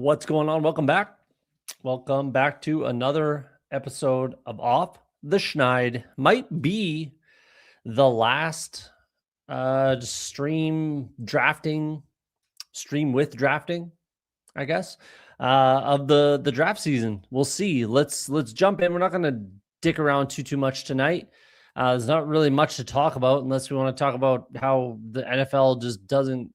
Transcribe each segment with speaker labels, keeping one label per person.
Speaker 1: What's going on? Welcome back. Welcome back to another episode of Off the Schneid. Might be the last stream with drafting, I guess, of the draft season. We'll see. Let's jump in. We're not going to dick around too much tonight. There's not really much to talk about unless we want to talk about how the NFL just doesn't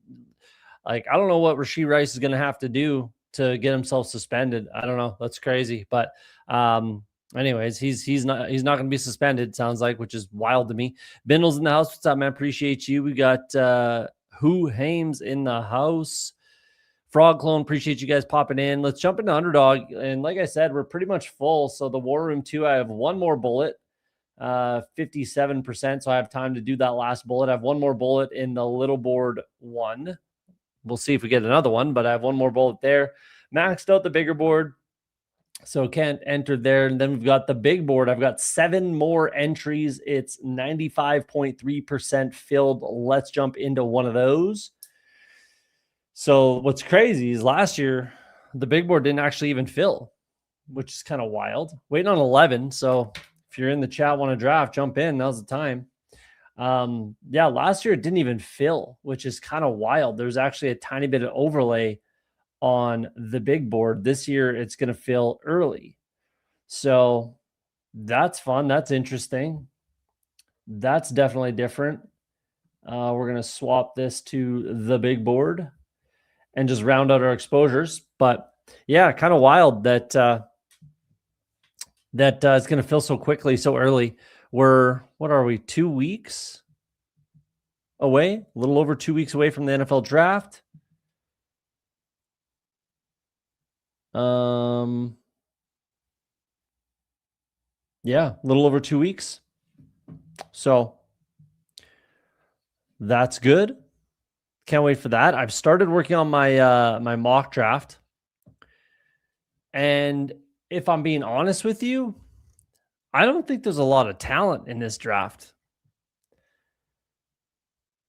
Speaker 1: I don't know what Rashee Rice is going to have to do to get himself suspended. I don't know. That's crazy. But anyways, he's not going to be suspended, sounds like, which is wild to me. Bindle's in the house. What's up, man? Appreciate you. We got Who Hames in the house. Frog Clone, appreciate you guys popping in. Let's jump into Underdog. And like I said, we're pretty much full. So the War Room 2, I have one more bullet, 57%. So I have time to do that last bullet. I have one more bullet in the Little Board 1. We'll see if we get another one, but I have one more bullet there. Maxed out the bigger board, so can't enter there. And then we've got the big board. I've got 7 more entries. It's 95.3% filled. Let's jump into one of those. So what's crazy is last year, the big board didn't actually even fill, which is kind of wild. Waiting on 11. So if you're in the chat, want to draft, jump in. Now's the time. Last year it didn't even fill, which is kind of wild. There's actually a tiny bit of overlay on the big board. This year it's going to fill early. So that's fun. That's interesting. That's definitely different. We're going to swap this to the big board and just round out our exposures. But yeah, kind of wild that it's going to fill so quickly, so early. We're, 2 weeks away? A little over 2 weeks away from the NFL draft. Yeah, a little over 2 weeks. So that's good. Can't wait for that. I've started working on my my mock draft. And if I'm being honest with you, I don't think there's a lot of talent in this draft.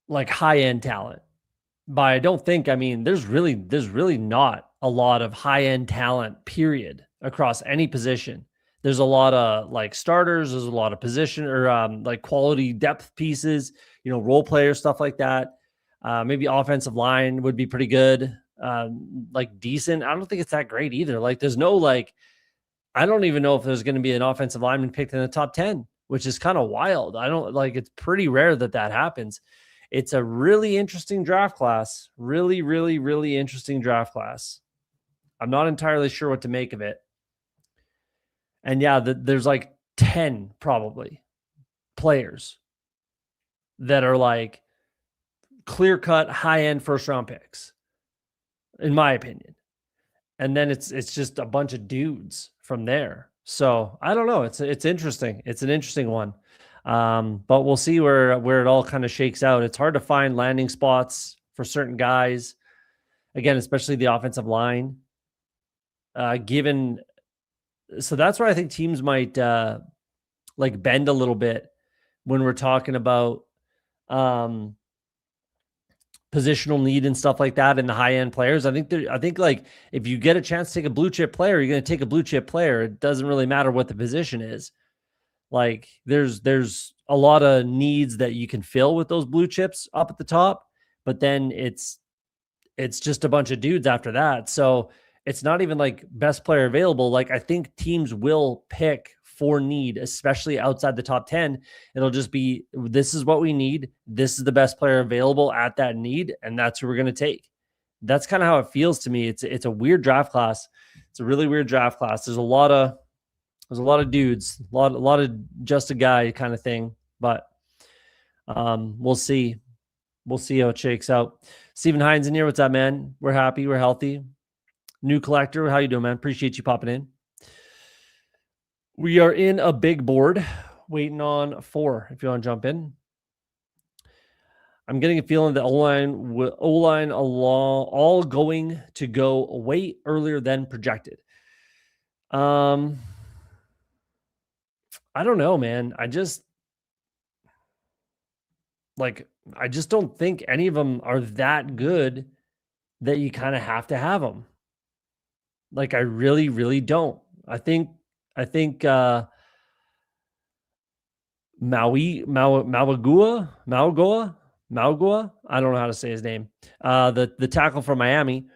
Speaker 1: Like high-end talent. But I don't think, there's really not a lot of high-end talent, period, across any position. There's a lot of like starters, there's a lot of position or like quality depth pieces, role players, stuff like that. Maybe offensive line would be pretty good. Like decent. I don't think it's that great either. Like there's no I don't even know if there's going to be an offensive lineman picked in the top 10, which is kind of wild. It's pretty rare that happens. It's a really interesting draft class. Really, really, really interesting draft class. I'm not entirely sure what to make of it. And yeah, there's like 10 probably players that are like clear-cut high-end first-round picks, in my opinion. And then it's just a bunch of dudes from there. So I don't know. It's interesting. It's an interesting one. But we'll see where it all kind of shakes out. It's hard to find landing spots for certain guys. Again, especially the offensive line. So that's where I think teams might bend a little bit when we're talking about positional need and stuff like that in the high end players. I think if you get a chance to take a blue chip player, you're going to take a blue chip player. It doesn't really matter what the position is. Like there's a lot of needs that you can fill with those blue chips up at the top, but then it's just a bunch of dudes after that. So it's not even like best player available. Like I think teams will pick for need, especially outside the top 10. It'll just be, this is what we need. This is the best player available at that need. And that's who we're going to take. That's kind of how it feels to me. It's a weird draft class. It's a really weird draft class. There's a lot of dudes, a lot of just a guy kind of thing, but we'll see. We'll see how it shakes out. Stephen Hines in here. What's up, man? We're happy. We're healthy. New collector. How you doing, man? Appreciate you popping in. We are in a big board waiting on 4. If you want to jump in. I'm getting a feeling that O-line all going to go way earlier than projected. I don't know, man. I just don't think any of them are that good that you kind of have to have them. Like, I really, really don't. I think Maugua. I don't know how to say his name. The tackle from Miami.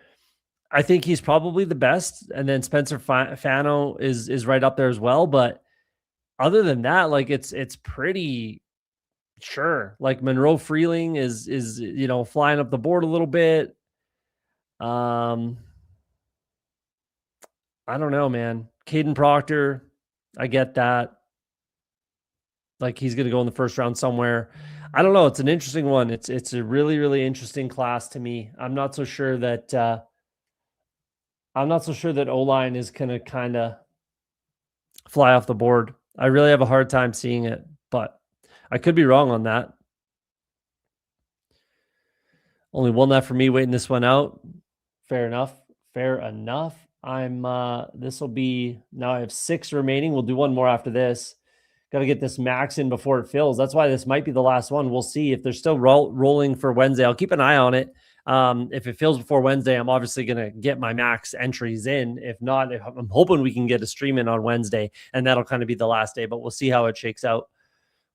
Speaker 1: I think he's probably the best, and then Spencer Fano is right up there as well. But other than that, like it's pretty sure. Like Monroe Freeling is flying up the board a little bit. I don't know, man. Caden Proctor, I get that. Like he's going to go in the first round somewhere. I don't know. It's an interesting one. It's a really, really interesting class to me. I'm not so sure that O-line is going to kind of fly off the board. I really have a hard time seeing it, but I could be wrong on that. Only one left for me waiting this one out. Fair enough. This will be, now I have 6 remaining. We'll do one more after this. Got to get this max in before it fills. That's why this might be the last one. We'll see if they're still rolling for Wednesday. I'll keep an eye on it. If it fills before Wednesday, I'm obviously going to get my max entries in. If not, I'm hoping we can get a stream in on Wednesday, and that'll kind of be the last day, but we'll see how it shakes out.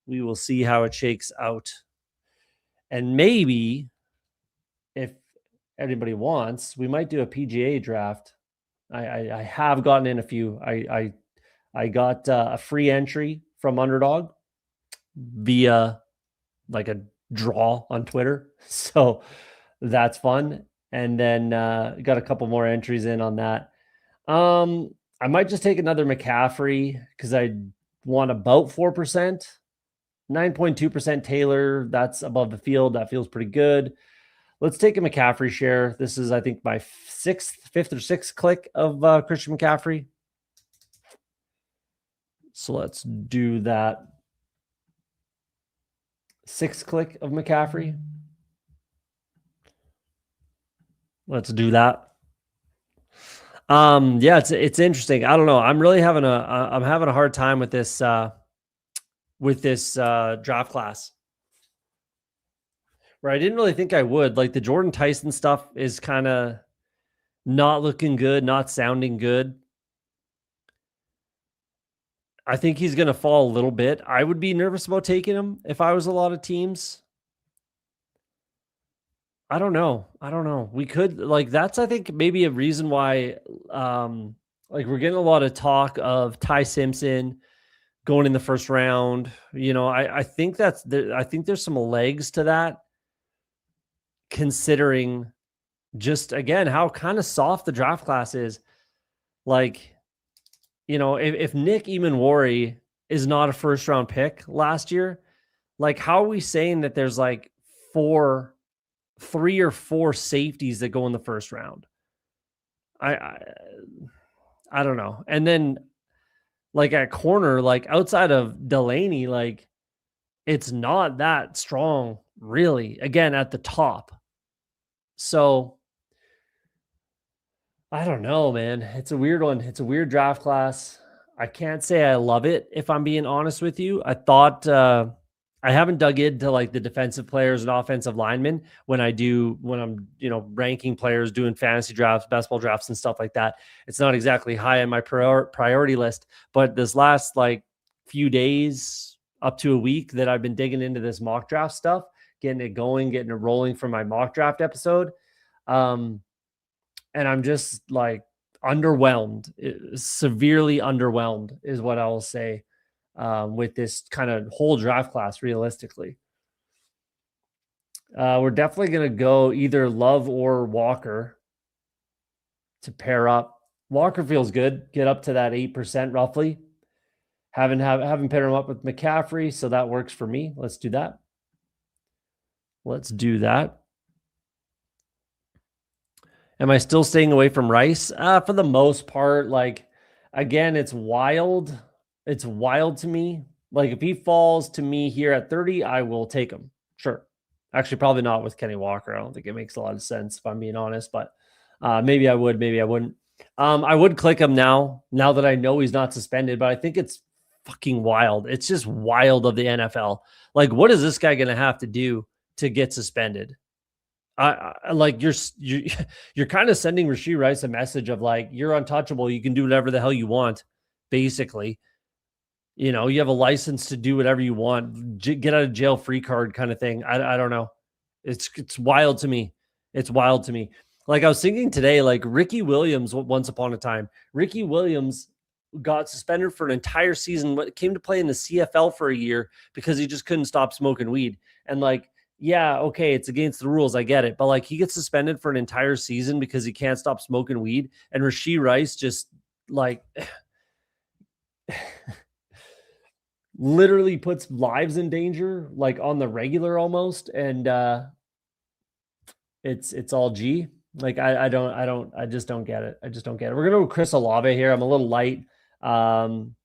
Speaker 1: We will see how it shakes out. And maybe if anybody wants, we might do a PGA draft. I have gotten in a few. I got a free entry from Underdog via like a draw on Twitter. So that's fun. And then got a couple more entries in on that. I might just take another McCaffrey because I want about 4%. 9.2% Taylor. That's above the field. That feels pretty good. Let's take a McCaffrey share. This is, I think, my fifth or sixth click of Christian McCaffrey. So let's do that. 6th click of McCaffrey. Let's do that. Yeah, it's interesting. I don't know. I'm really having I'm having a hard time with this draft class. Where I didn't really think I would. Like the Jordan Tyson stuff is kind of not looking good, not sounding good. I think he's going to fall a little bit. I would be nervous about taking him if I was a lot of teams. I don't know. We could, like, that's, I think, maybe a reason why, like, we're getting a lot of talk of Ty Simpson going in the first round. I think I think there's some legs to that, considering just, again, how kind of soft the draft class is. Like, if Nick Emanwari is not a first round pick last year, like, how are we saying that there's like 3 or 4 safeties that go in the first round? I don't know. And then like at corner, like outside of Delaney, like it's not that strong really, again, at the top. So I don't know, man. It's a weird one. It's a weird draft class. I can't say I love it, if I'm being honest with you. I thought I haven't dug into like the defensive players and offensive linemen when I'm ranking players, doing fantasy drafts, best ball drafts and stuff like that. It's not exactly high on my priority list, but this last like few days up to a week that I've been digging into this mock draft stuff, getting it going, getting it rolling for my mock draft episode. And I'm just like underwhelmed, severely underwhelmed is what I will say with this kind of whole draft class, realistically. We're definitely going to go either Love or Walker to pair up. Walker feels good. Get up to that 8% roughly. Haven't paired him up with McCaffrey, so that works for me. Let's do that. Am I still staying away from Rice? For the most part, like, again, it's wild. It's wild to me. Like, if he falls to me here at 30, I will take him. Sure. Actually, probably not with Kenny Walker. I don't think it makes a lot of sense, if I'm being honest, but maybe I would, maybe I wouldn't. I would click him now that I know he's not suspended, but I think it's fucking wild. It's just wild of the NFL. Like, what is this guy going to have to do to get suspended? I like you're kind of sending Rashee Rice a message of like you're untouchable. You can do whatever the hell you want, basically. You know, you have a license to do whatever you want. Get out of jail free card kind of thing. I don't know. It's wild to me. It's wild to me. Like I was thinking today, like Ricky Williams, once upon a time, Ricky Williams got suspended for an entire season, but came to play in the CFL for a year because he just couldn't stop smoking weed. And like, yeah, okay, it's against the rules. I get it. But like he gets suspended for an entire season because he can't stop smoking weed. And Rashee Rice just like literally puts lives in danger, like on the regular almost. And it's all G. Like I just don't get it. I just don't get it. We're gonna go with Chris Olave here. I'm a little light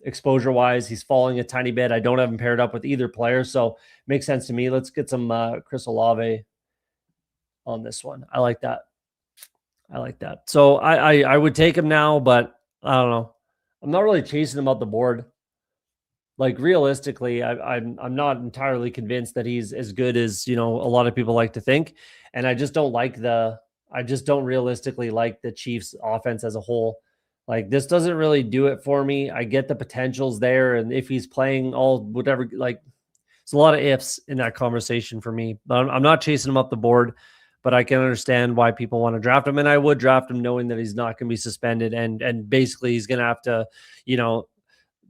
Speaker 1: exposure wise. He's falling a tiny bit. I don't have him paired up with either player, so makes sense to me. Let's get some Chris Olave on this one. I like that. I like that. So I would take him now, but I don't know. I'm not really chasing him up the board. Like realistically, I'm not entirely convinced that he's as good as a lot of people like to think, and I just don't realistically like the Chiefs' offense as a whole. Like this doesn't really do it for me. I get the potentials there, and if he's playing all whatever, like it's a lot of ifs in that conversation for me. But I'm not chasing him up the board, but I can understand why people want to draft him, and I would draft him knowing that he's not going to be suspended, and basically he's going to have to, you know,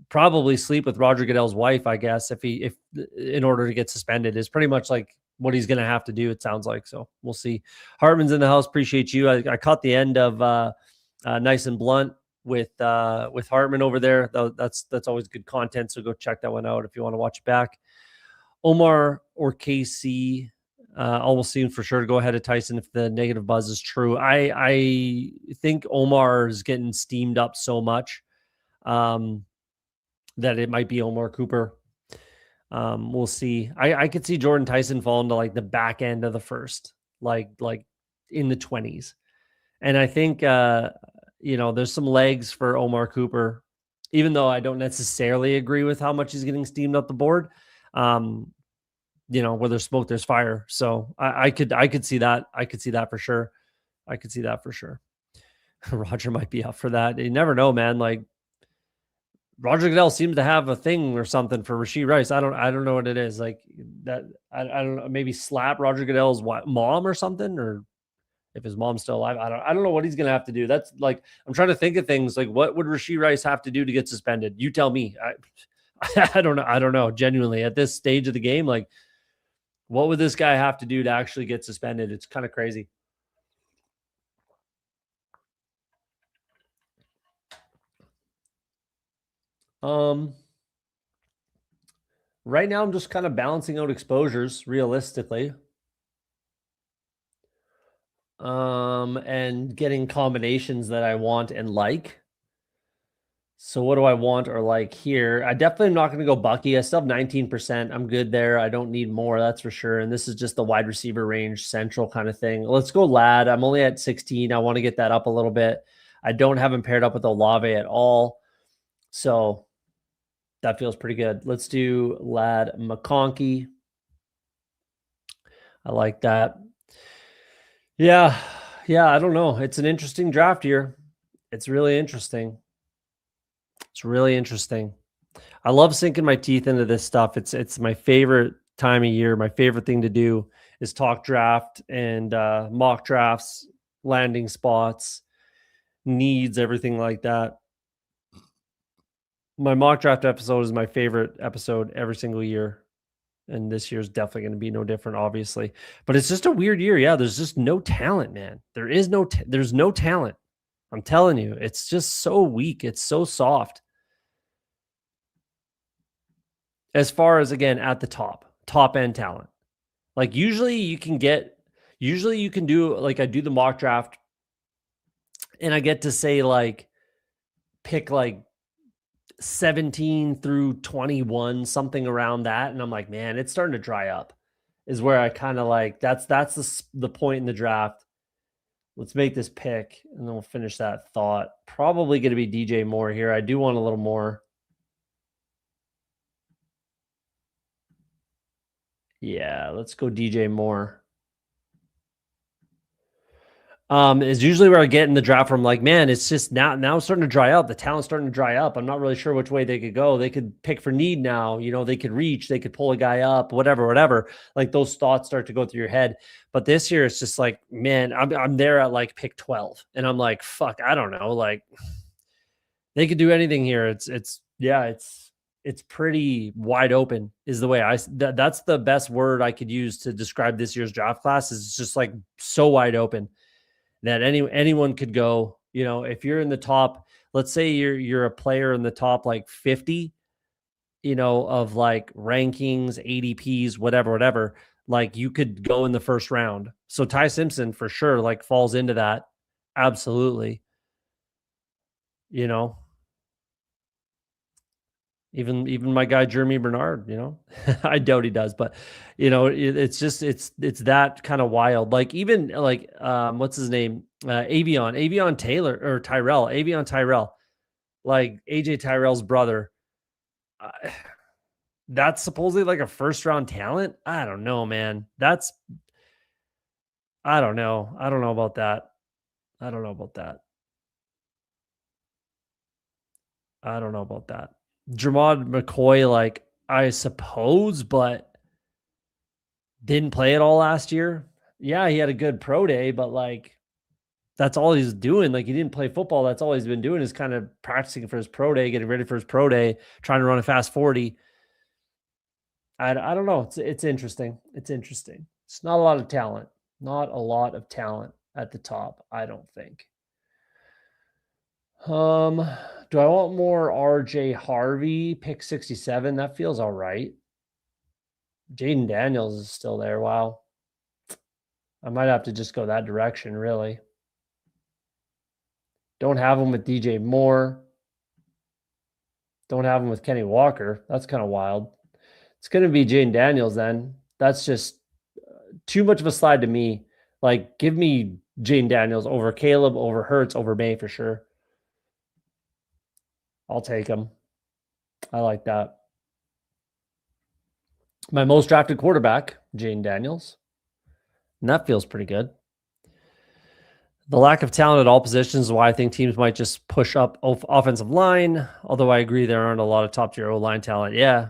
Speaker 1: probably sleep with Roger Goodell's wife, I guess, if in order to get suspended is pretty much like what he's going to have to do. It sounds like, so we'll see. Hartman's in the house. Appreciate you. I caught the end of Nice and Blunt with Hartman over there. That's always good content. So go check that one out if you want to watch it back. Omar or KC, almost seen for sure to go ahead of Tyson if the negative buzz is true. I think Omar is getting steamed up so much. That it might be Omar Cooper. We'll see. I could see Jordan Tyson fall into like the back end of the first, like in the 20s. And I think there's some legs for Omar Cooper, even though I don't necessarily agree with how much he's getting steamed up the board. Where there's smoke, there's fire. So I could see that. I could see that for sure. I could see that for sure. Roger might be up for that. You never know, man. Like Roger Goodell seems to have a thing or something for Rashee Rice. I don't know what it is. Like that, I don't know. Maybe slap Roger Goodell's mom or something, or if his mom's still alive. I don't know what he's gonna have to do. That's like I'm trying to think of things like what would Rashee Rice have to do to get suspended? You tell me. I don't know. I don't know. Genuinely, at this stage of the game, like what would this guy have to do to actually get suspended? It's kind of crazy. Right now I'm just kind of balancing out exposures realistically. And getting combinations that I want and like. So what do I want or like here? I definitely am not going to go Bucky. I still have 19%. I'm good there. I don't need more, that's for sure. And this is just the wide receiver range central kind of thing. Let's go Lad. I'm only at 16. I want to get that up a little bit. I don't have him paired up with Olave at all. So that feels pretty good. Let's do Lad McConkey. I like that. Yeah. Yeah, I don't know. It's an interesting draft here. It's really interesting. It's really interesting. I love sinking my teeth into this stuff. It's my favorite time of year. My favorite thing to do is talk draft and mock drafts, landing spots, needs, everything like that. My mock draft episode is my favorite episode every single year. And this year's definitely going to be no different, obviously. But it's just a weird year. Yeah, there's just no talent, man. There's no talent. I'm telling you, it's just so weak. It's so soft. As far as, again, at the top end talent. Like usually you can do, like I do the mock draft and I get to say like pick like 17 through 21, something around that. And I'm like, man, it's starting to dry up is where I kind of like, that's the point in the draft. Let's make this pick and then we'll finish that thought. Probably going to be DJ Moore here. I do want a little more. Yeah, let's go DJ Moore. Is usually where I get in the draft from like, man, it's just now it's starting to dry up. The talent's starting to dry up. I'm not really sure which way they could go. They could pick for need now, they could reach, they could pull a guy up, whatever. Like those thoughts start to go through your head. But this year it's just like, man, I'm there at like pick 12. And I'm like, fuck, I don't know. Like they could do anything here. It's pretty wide open is the way that's the best word I could use to describe this year's draft class. Is it's just like so wide open that anyone could go. If you're in the top, let's say you're a player in the top like 50, of like rankings, ADPs, whatever, like you could go in the first round. So Ty Simpson for sure like falls into that. Absolutely. Even my guy Jeremy Bernard, I doubt he does, but it's that kind of wild. Like even like what's his name? Avion Taylor or Tyrell, Avion Tyrell, like AJ Tyrell's brother. That's supposedly like a first round talent. I don't know, man. I don't know. I don't know about that. I don't know about that. I don't know about that. Jermod McCoy, like I suppose, but didn't play at all last year. Yeah, he had a good pro day, but like that's all he's doing. Like he didn't play football. That's all he's been doing is kind of practicing for his pro day, getting ready for his pro day, trying to run a fast 40. I don't know. It's interesting. It's interesting. It's not a lot of talent. Not a lot of talent at the top, I don't think. Do I want more RJ Harvey, pick 67? That feels all right. Jaden Daniels is still there. Wow. I might have to just go that direction, really. Don't have him with DJ Moore. Don't have him with Kenny Walker. That's kind of wild. It's going to be Jaden Daniels then. That's just too much of a slide to me. Like, give me Jaden Daniels over Caleb, over Hurts, over May for sure. I'll take him. I like that. My most drafted quarterback, Jaden Daniels. And that feels pretty good. The lack of talent at all positions is why I think teams might just push up offensive line. Although I agree there aren't a lot of top tier O-line talent. Yeah,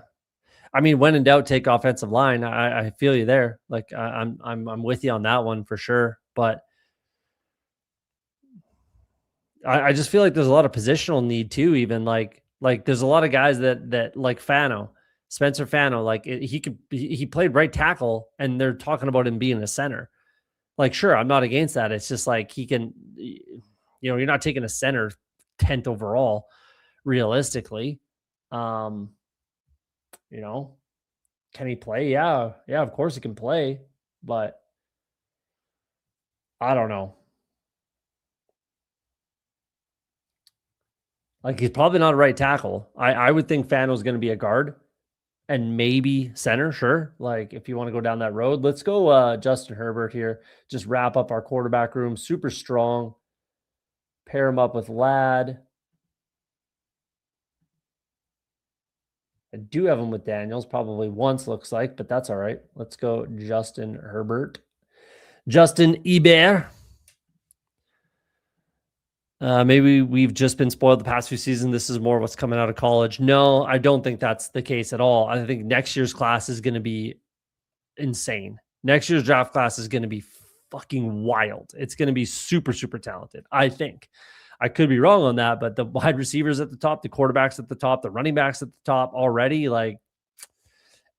Speaker 1: I mean, when in doubt, take offensive line. I feel you there. Like I'm with you on that one for sure. But I just feel like there's a lot of positional need too. Even like there's a lot of guys that like Spencer Fano. Like he played right tackle, and they're talking about him being a center. Like, sure, I'm not against that. It's just like he can, you're not taking a center 10th overall, realistically. Can he play? Yeah, of course he can play, but I don't know. Like, he's probably not a right tackle. I would think Fano's going to be a guard and maybe center, sure. Like, if you want to go down that road, let's go Justin Herbert here. Just wrap up our quarterback room. Super strong. Pair him up with Ladd. I do have him with Daniels, probably once, looks like, but that's all right. Let's go Justin Herbert. Justin Ebert. Maybe we've just been spoiled the past few seasons. This is more what's coming out of college. No, I don't think that's the case at all. I think next year's class is going to be insane. Next year's draft class is going to be fucking wild. It's going to be super, super talented, I think. I could be wrong on that, but the wide receivers at the top, the quarterbacks at the top, the running backs at the top already, like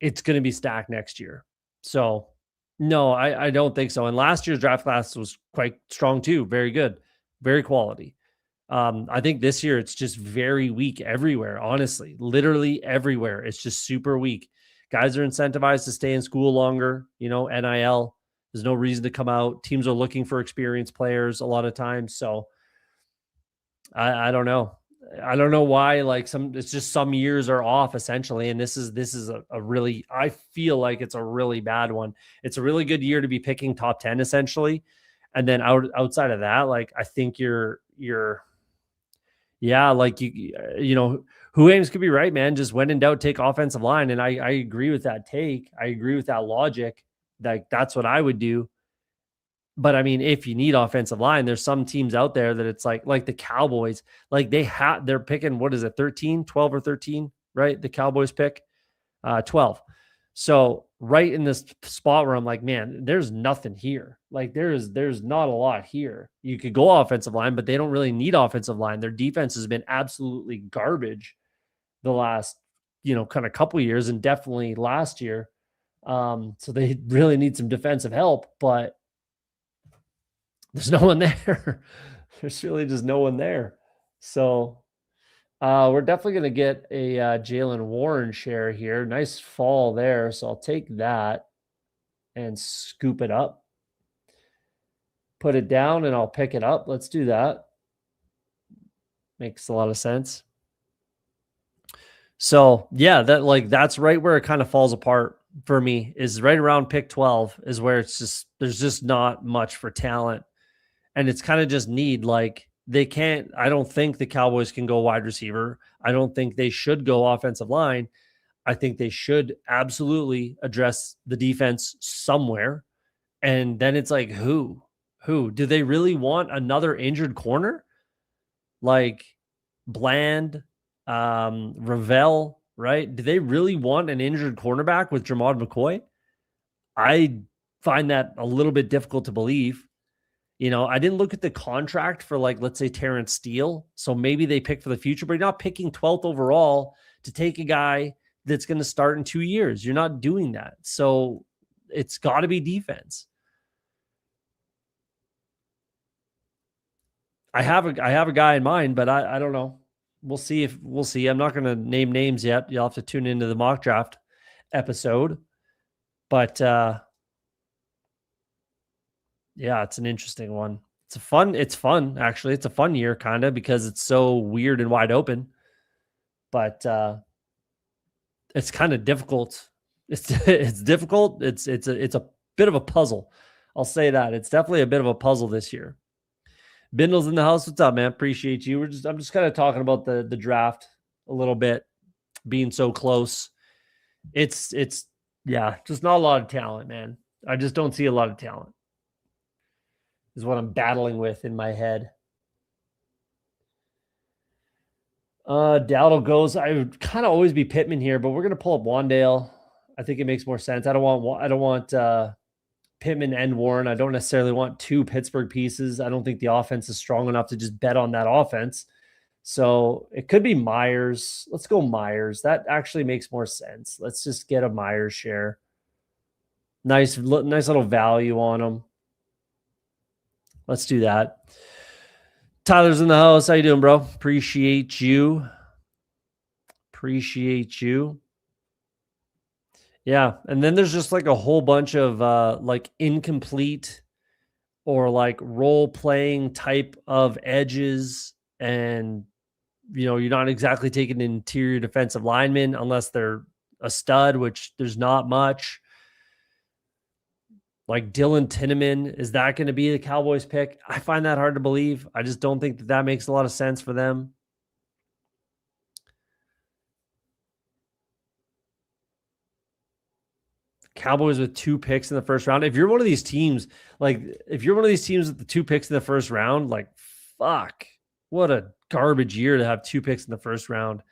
Speaker 1: it's going to be stacked next year. So no, I don't think so. And last year's draft class was quite strong too. Very good, very quality. I think this year it's just very weak everywhere. Honestly, literally everywhere. It's just super weak. Guys are incentivized to stay in school longer. NIL. There's no reason to come out. Teams are looking for experienced players a lot of times. So I don't know. I don't know why. Like it's just some years are off essentially, and this is a really. I feel like it's a really bad one. It's a really good year to be picking top 10 essentially, and then outside of that, like I think you're yeah, like who Ames could be right, man. Just when in doubt, take offensive line, and I agree with that take. I agree with that logic. Like that's what I would do. But I mean, if you need offensive line, there's some teams out there that it's like the Cowboys, like they're picking, what is it, 13, 12 or 13, right? The Cowboys pick 12. So right in this spot where I'm like, man, there's nothing here. Like there's not a lot here. You could go offensive line, but they don't really need offensive line. Their defense has been absolutely garbage the last, kind of couple years, and definitely last year. So they really need some defensive help, but there's no one there. There's really just no one there. So we're definitely going to get a Jalen Warren share here. Nice fall there. So I'll take that and scoop it up. Put it down and I'll pick it up. Let's do that. Makes a lot of sense. So yeah, that's right where it kind of falls apart for me, is right around pick 12 is where there's just not much for talent. And it's kind of just need. Like I don't think the Cowboys can go wide receiver. I don't think they should go offensive line. I think they should absolutely address the defense somewhere. And then it's like, who do they really want? Another injured corner like Bland, Ravel, right? Do they really want an injured cornerback with Jermod McCoy? I find that a little bit difficult to believe. I didn't look at the contract for, like, let's say Terrence Steele. So maybe they pick for the future, but you're not picking 12th overall to take a guy that's going to start in 2 years. You're not doing that. So it's got to be defense. I have a guy in mind, but I don't know. We'll see. I'm not going to name names yet. You'll have to tune into the mock draft episode. But yeah, it's an interesting one. It's fun, actually. It's a fun year, kind of, because it's so weird and wide open. But it's kind of difficult. It's difficult. It's a bit of a puzzle. I'll say that. It's definitely a bit of a puzzle this year. Bindle's in the house. What's up, man? Appreciate you. I'm just kind of talking about the draft a little bit, being so close. It's yeah, just not a lot of talent, man. I just don't see a lot of talent, is what I'm battling with in my head. Dowdle goes. I would kind of always be Pittman here, but we're gonna pull up Wandale. I think it makes more sense. I don't want Pittman and Warren. I don't necessarily want two Pittsburgh pieces. I don't think the offense is strong enough to just bet on that offense. So it could be Myers. Let's go Myers. That actually makes more sense. Let's just get a Myers share. Nice little value on them. Let's do that. Tyler's in the house. How you doing, bro? Appreciate you. Yeah, and then there's just like a whole bunch of like incomplete or like role playing type of edges, and you're not exactly taking an interior defensive lineman unless they're a stud, which there's not much. Like Dylan Tinneman, is that going to be the Cowboys pick? I find that hard to believe. I just don't think that makes a lot of sense for them. Cowboys with 2 picks in the first round. If you're one of these teams, with the 2 picks in the first round, like, fuck, what a garbage year to have 2 picks in the first round.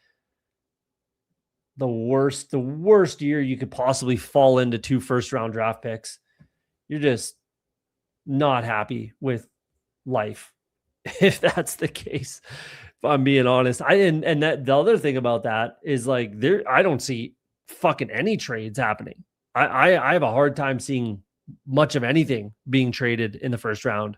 Speaker 1: The worst year you could possibly fall into 2 first-round draft picks. You're just not happy with life if that's the case, if I'm being honest. And that the other thing about that is, like, I don't see fucking any trades happening. I have a hard time seeing much of anything being traded in the first round,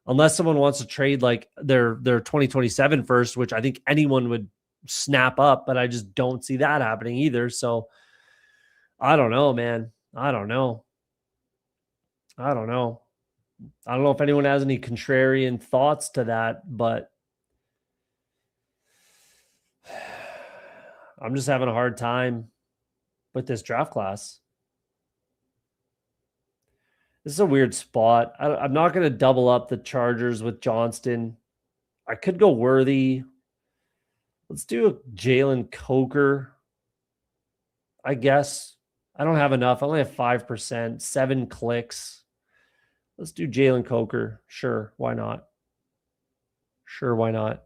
Speaker 1: unless someone wants to trade like their 2027 first, which I think anyone would snap up, but I just don't see that happening either. So I don't know, man. I don't know if anyone has any contrarian thoughts to that, but I'm just having a hard time with this draft class. This is a weird spot. I'm not going to double up the Chargers with Johnston. I could go Worthy. Let's do a Jalen Coker, I guess. I don't have enough. I only have 5%, 7 clicks. Let's do Jalen Coker. Sure, why not? Sure, why not?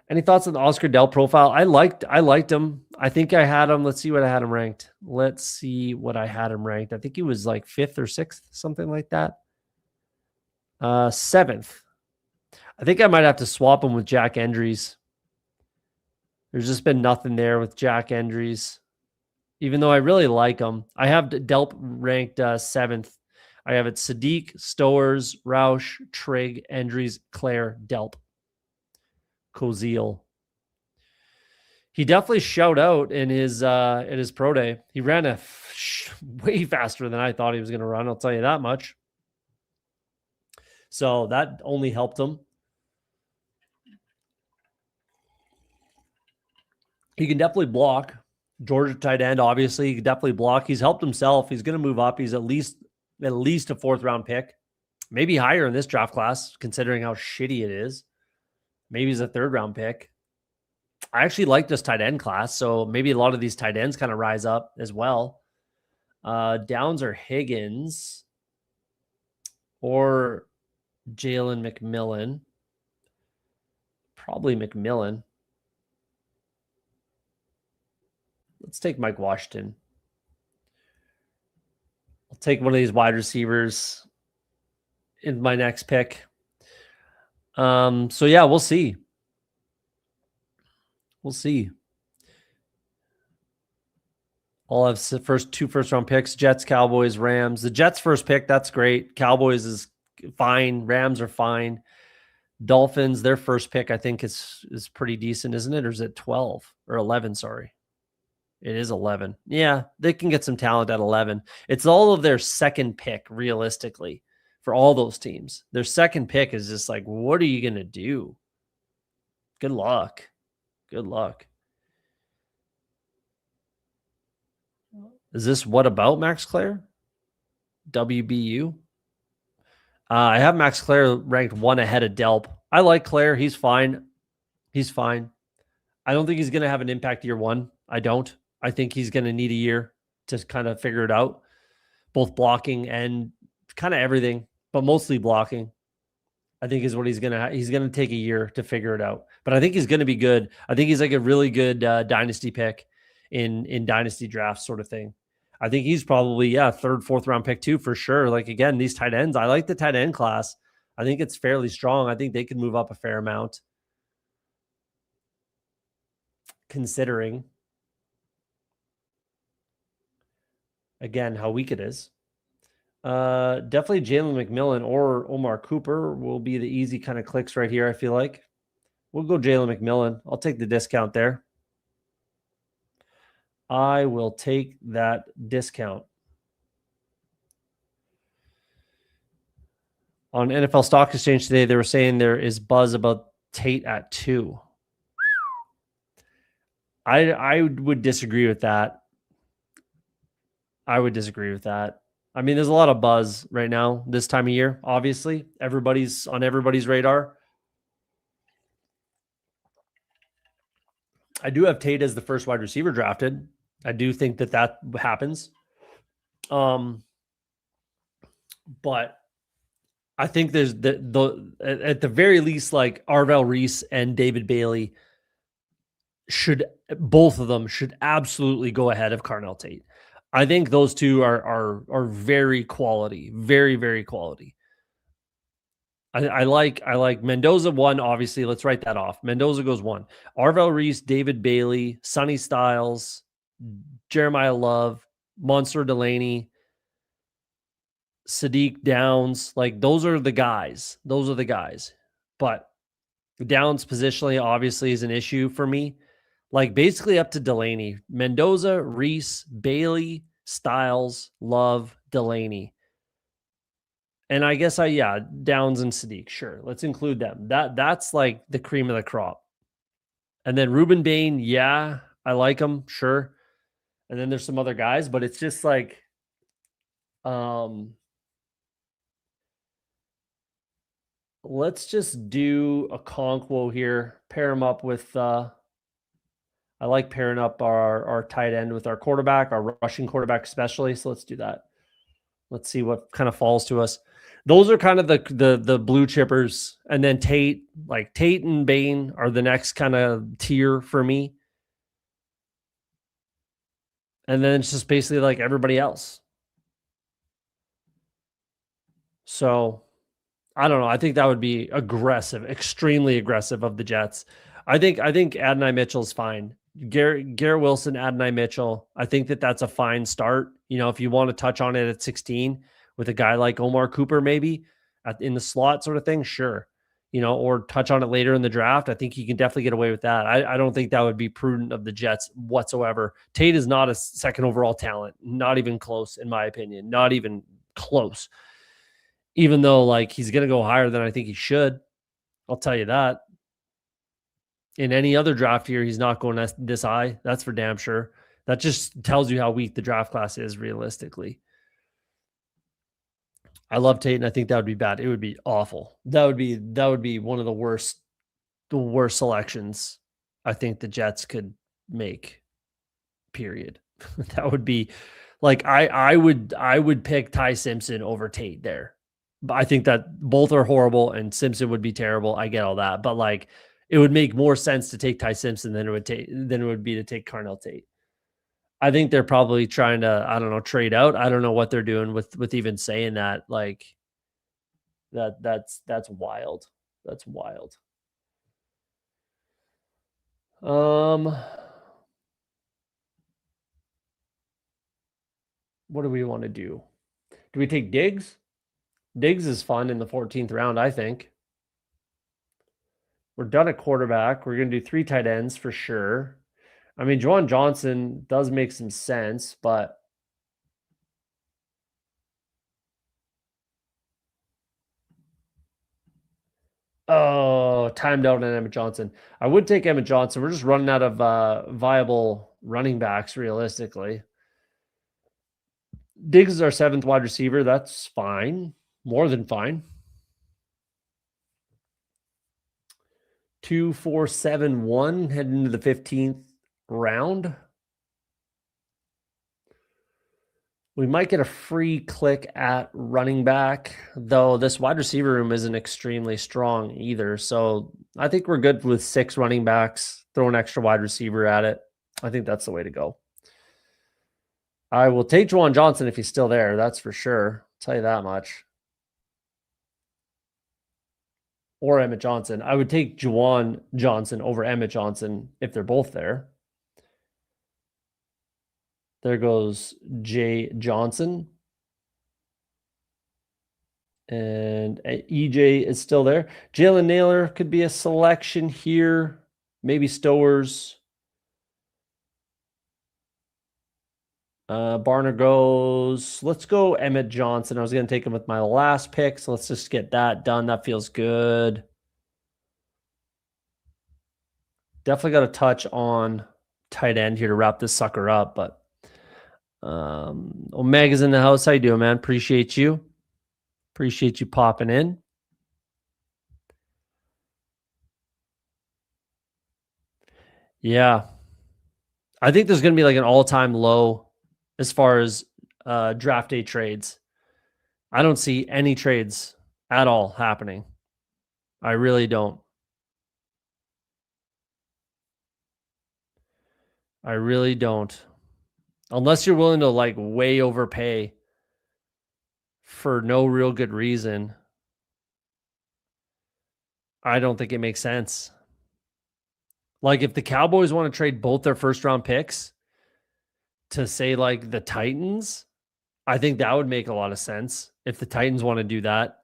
Speaker 1: Any thoughts on the Oscar Dell profile? I liked him. I think I had him. Let's see what I had him ranked. Let's see what I had him ranked. I think he was like 5th or 6th, something like that. 7th. I think I might have to swap him with Jack Endries. There's just been nothing there with Jack Endries, even though I really like him. I have Delp ranked 7th. I have it Sadiq, Stowers, Roush, Trigg, Endries, Claire, Delp, Koziel. He definitely showed out in his pro day. He ran way faster than I thought he was going to run. I'll tell you that much. So that only helped him. He can definitely block. Georgia tight end, obviously, he can definitely block. He's helped himself. He's going to move up. He's at least a 4th round pick, maybe higher in this draft class, considering how shitty it is. Maybe he's a 3rd round pick. I actually like this tight end class, so maybe a lot of these tight ends kind of rise up as well. Downs or Higgins or Jalen McMillan. Probably McMillan. Let's take Mike Washington. I'll take one of these wide receivers in my next pick. So yeah, we'll see. We'll see. I'll have two first round picks: Jets, Cowboys, Rams. The Jets first pick, that's great. Cowboys is fine. Rams are fine. Dolphins, their first pick, I think is pretty decent, isn't it? Or is it 12 or 11? Sorry. It is 11. Yeah, they can get some talent at 11. It's all of their second pick, realistically, for all those teams. Their second pick is just like, what are you going to do? Good luck. Good luck. Is this what about Max Clare? WBU? I have Max Clare ranked 1 ahead of Delp. I like Clare. He's fine. He's fine. I don't think he's going to have an impact year 1. I don't. I think he's going to need a year to kind of figure it out, both blocking and kind of everything, but mostly blocking. I think is what he's going to take a year to figure it out. But I think he's going to be good. I think he's like a really good dynasty pick in dynasty drafts sort of thing. I think he's probably, 3rd, 4th round pick too, for sure. Like, again, these tight ends, I like the tight end class. I think it's fairly strong. I think they can move up a fair amount, considering, again, how weak it is. Definitely Jalen McMillan or Omar Cooper will be the easy kind of clicks right here, I feel like. We'll go Jalen McMillan. I'll take the discount there. I will take that discount. On NFL Stock Exchange today, they were saying there is buzz about Tate at 2. I would disagree with that. I would disagree with that. I mean, there's a lot of buzz right now this time of year. Obviously, everybody's on everybody's radar. I do have Tate as the first wide receiver drafted. I do think that happens. But I think there's at the very least, like Arvell Reese and David Bailey both of them should absolutely go ahead of Carnell Tate. I think those two are very quality, very, very quality. I like Mendoza 1, obviously. Let's write that off. Mendoza goes 1. Arvell Reese, David Bailey, Sonny Styles, Jeremiah Love, Monster Delaney, Sadiq Downs. Like, those are the guys. Those are the guys. But Downs positionally obviously is an issue for me. Like, basically up to Delaney. Mendoza, Reese, Bailey, Styles, Love, Delaney. And I guess Downs and Sadiq, sure. Let's include them. That's like the cream of the crop. And then Ruben Bain, I like him, sure. And then there's some other guys, but it's just like let's just do a Conquo here. Pair him up with I like pairing up our tight end with our quarterback, our rushing quarterback especially. So let's do that. Let's see what kind of falls to us. Those are kind of the blue chippers, and then Tate, like Tate and Bane are the next kind of tier for me. And then it's just basically like everybody else. So I don't know. I think that would be aggressive, extremely aggressive of the Jets. I think Adonai Mitchell's fine. Garrett Wilson, Adonai Mitchell. I think that's a fine start. You know, if you want to touch on it at 16 with a guy like Omar Cooper, maybe in the slot sort of thing, sure. You know, or touch on it later in the draft. I think you can definitely get away with that. I don't think that would be prudent of the Jets whatsoever. Tate is not a second overall talent, not even close, in my opinion, not even close. Even though like he's going to go higher than I think he should. I'll tell you that. In any other draft year, he's not going this high. That's for damn sure. That just tells you how weak the draft class is realistically. I love Tate, and I think that would be bad. It would be awful. That would be one of the worst selections I think the Jets could make. Period. That would be like I would pick Ty Simpson over Tate there. But I think that both are horrible, and Simpson would be terrible. I get all that, but like it would make more sense to take Ty Simpson than it would be to take Carnell Tate. I think they're probably trying to, I don't know, trade out. I don't know what they're doing with even saying that. Like that's wild. That's wild. What do we want to do? Do we take Diggs? Diggs is fun in the 14th round, I think. We're done at quarterback. We're going to do 3 tight ends for sure. I mean, Juwan Johnson does make some sense, but timed out on Emmett Johnson. I would take Emmett Johnson. We're just running out of viable running backs realistically. Diggs is our 7th wide receiver. That's fine. More than fine. 2, 4, 7, 1 heading into the 15th round. We might get a free click at running back, though this wide receiver room isn't extremely strong either. So I think we're good with 6 running backs, throw an extra wide receiver at it. I think that's the way to go. I will take Juwan Johnson if he's still there. That's for sure. I'll tell you that much. Or Emmett Johnson. I would take Juwan Johnson over Emmett Johnson if they're both there. There goes Jay Johnson. And EJ is still there. Jalen Naylor could be a selection here. Maybe Stowers. Barner goes. Let's go Emmett Johnson. I was going to take him with my last pick, so let's just get that done. That feels good. Definitely got to touch on tight end here to wrap this sucker up, but Omega's in the house. How you doing, man? Appreciate you. Appreciate you popping in. Yeah. I think there's going to be like an all-time low as far as draft day trades. I don't see any trades at all happening. I really don't. I really don't. Unless you're willing to like way overpay for no real good reason, I don't think it makes sense. Like if the Cowboys want to trade both their first round picks to say like the Titans, I think that would make a lot of sense if the Titans want to do that.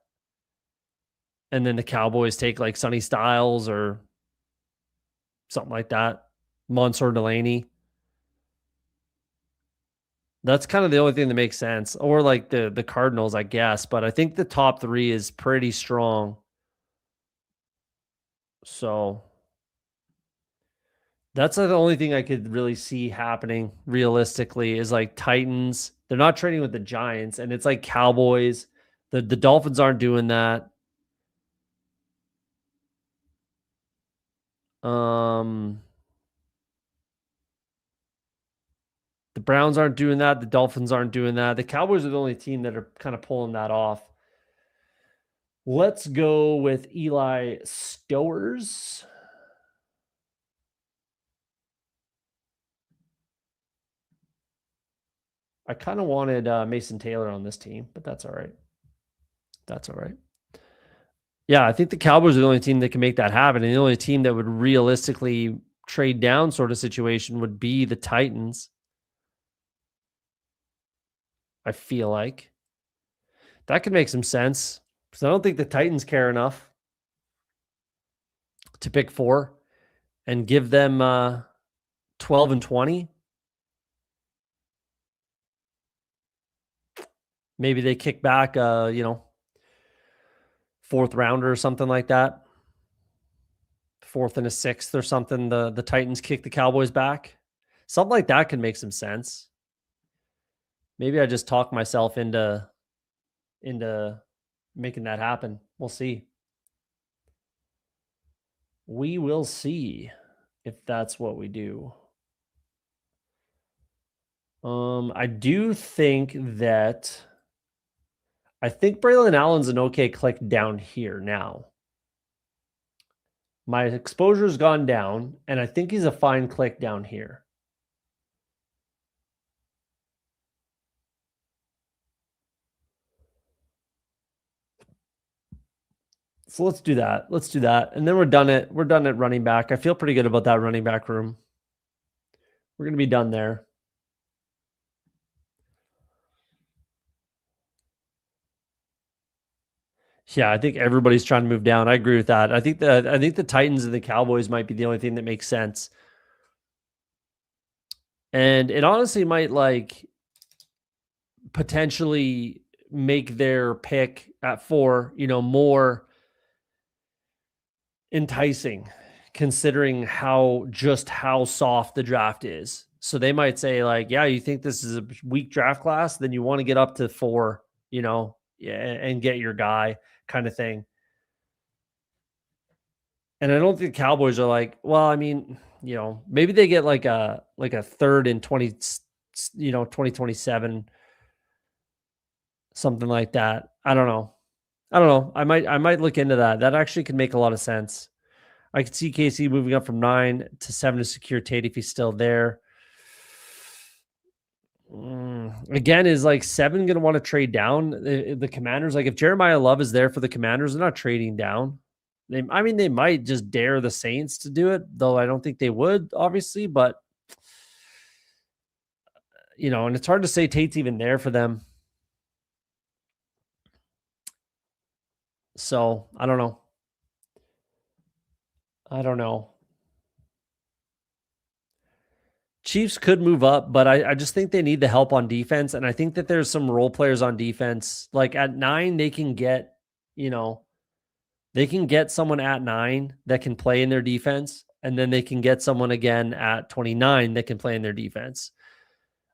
Speaker 1: And then the Cowboys take like Sonny Styles or something like that, Monsieur Delaney. That's kind of the only thing that makes sense. Or like the Cardinals, I guess. But I think the top 3 is pretty strong. So that's the only thing I could really see happening realistically is like Titans. They're not trading with the Giants, and it's like Cowboys. The Dolphins aren't doing that. The The Browns aren't doing that. The Dolphins aren't doing that. The Cowboys are the only team that are kind of pulling that off. Let's go with Eli Stowers. I kind of wanted Mason Taylor on this team, but that's all right. That's all right. Yeah, I think the Cowboys are the only team that can make that happen. And the only team that would realistically trade down sort of situation would be the Titans. I feel like that could make some sense because I don't think the Titans care enough to pick 4 and give them 12 and 20. Maybe they kick back, 4th rounder or something like that. 4th and a 6th or something. The Titans kick the Cowboys back. Something like that could make some sense. Maybe I just talk myself into making that happen. We'll see. We will see if that's what we do. I do think that Braylon Allen's an okay click down here now. My exposure's gone down, and I think he's a fine click down here. So let's do that. Let's do that. And then we're done at running back. I feel pretty good about that running back room. We're going to be done there. Yeah, I think everybody's trying to move down. I agree with that. I think the Titans and the Cowboys might be the only thing that makes sense. And it honestly might potentially make their pick at 4, more enticing considering how soft the draft is. So they might say yeah, you think this is a weak draft class, then you want to get up to 4, and get your guy kind of thing. And I don't think Cowboys are well, I mean, maybe they get a 3rd in 2027, something like that. I don't know. I might look into that. That actually could make a lot of sense. I could see KC moving up from 9 to 7 to secure Tate if he's still there. Again, is 7 going to want to trade down? The Commanders, if Jeremiah Love is there for the Commanders, they're not trading down. They might just dare the Saints to do it, though I don't think they would, obviously. But, and it's hard to say Tate's even there for them. So, I don't know. Chiefs could move up, but I just think they need the help on defense. And I think that there's some role players on defense. At 9, they can get, someone at 9 that can play in their defense. And then they can get someone again at 29 that can play in their defense.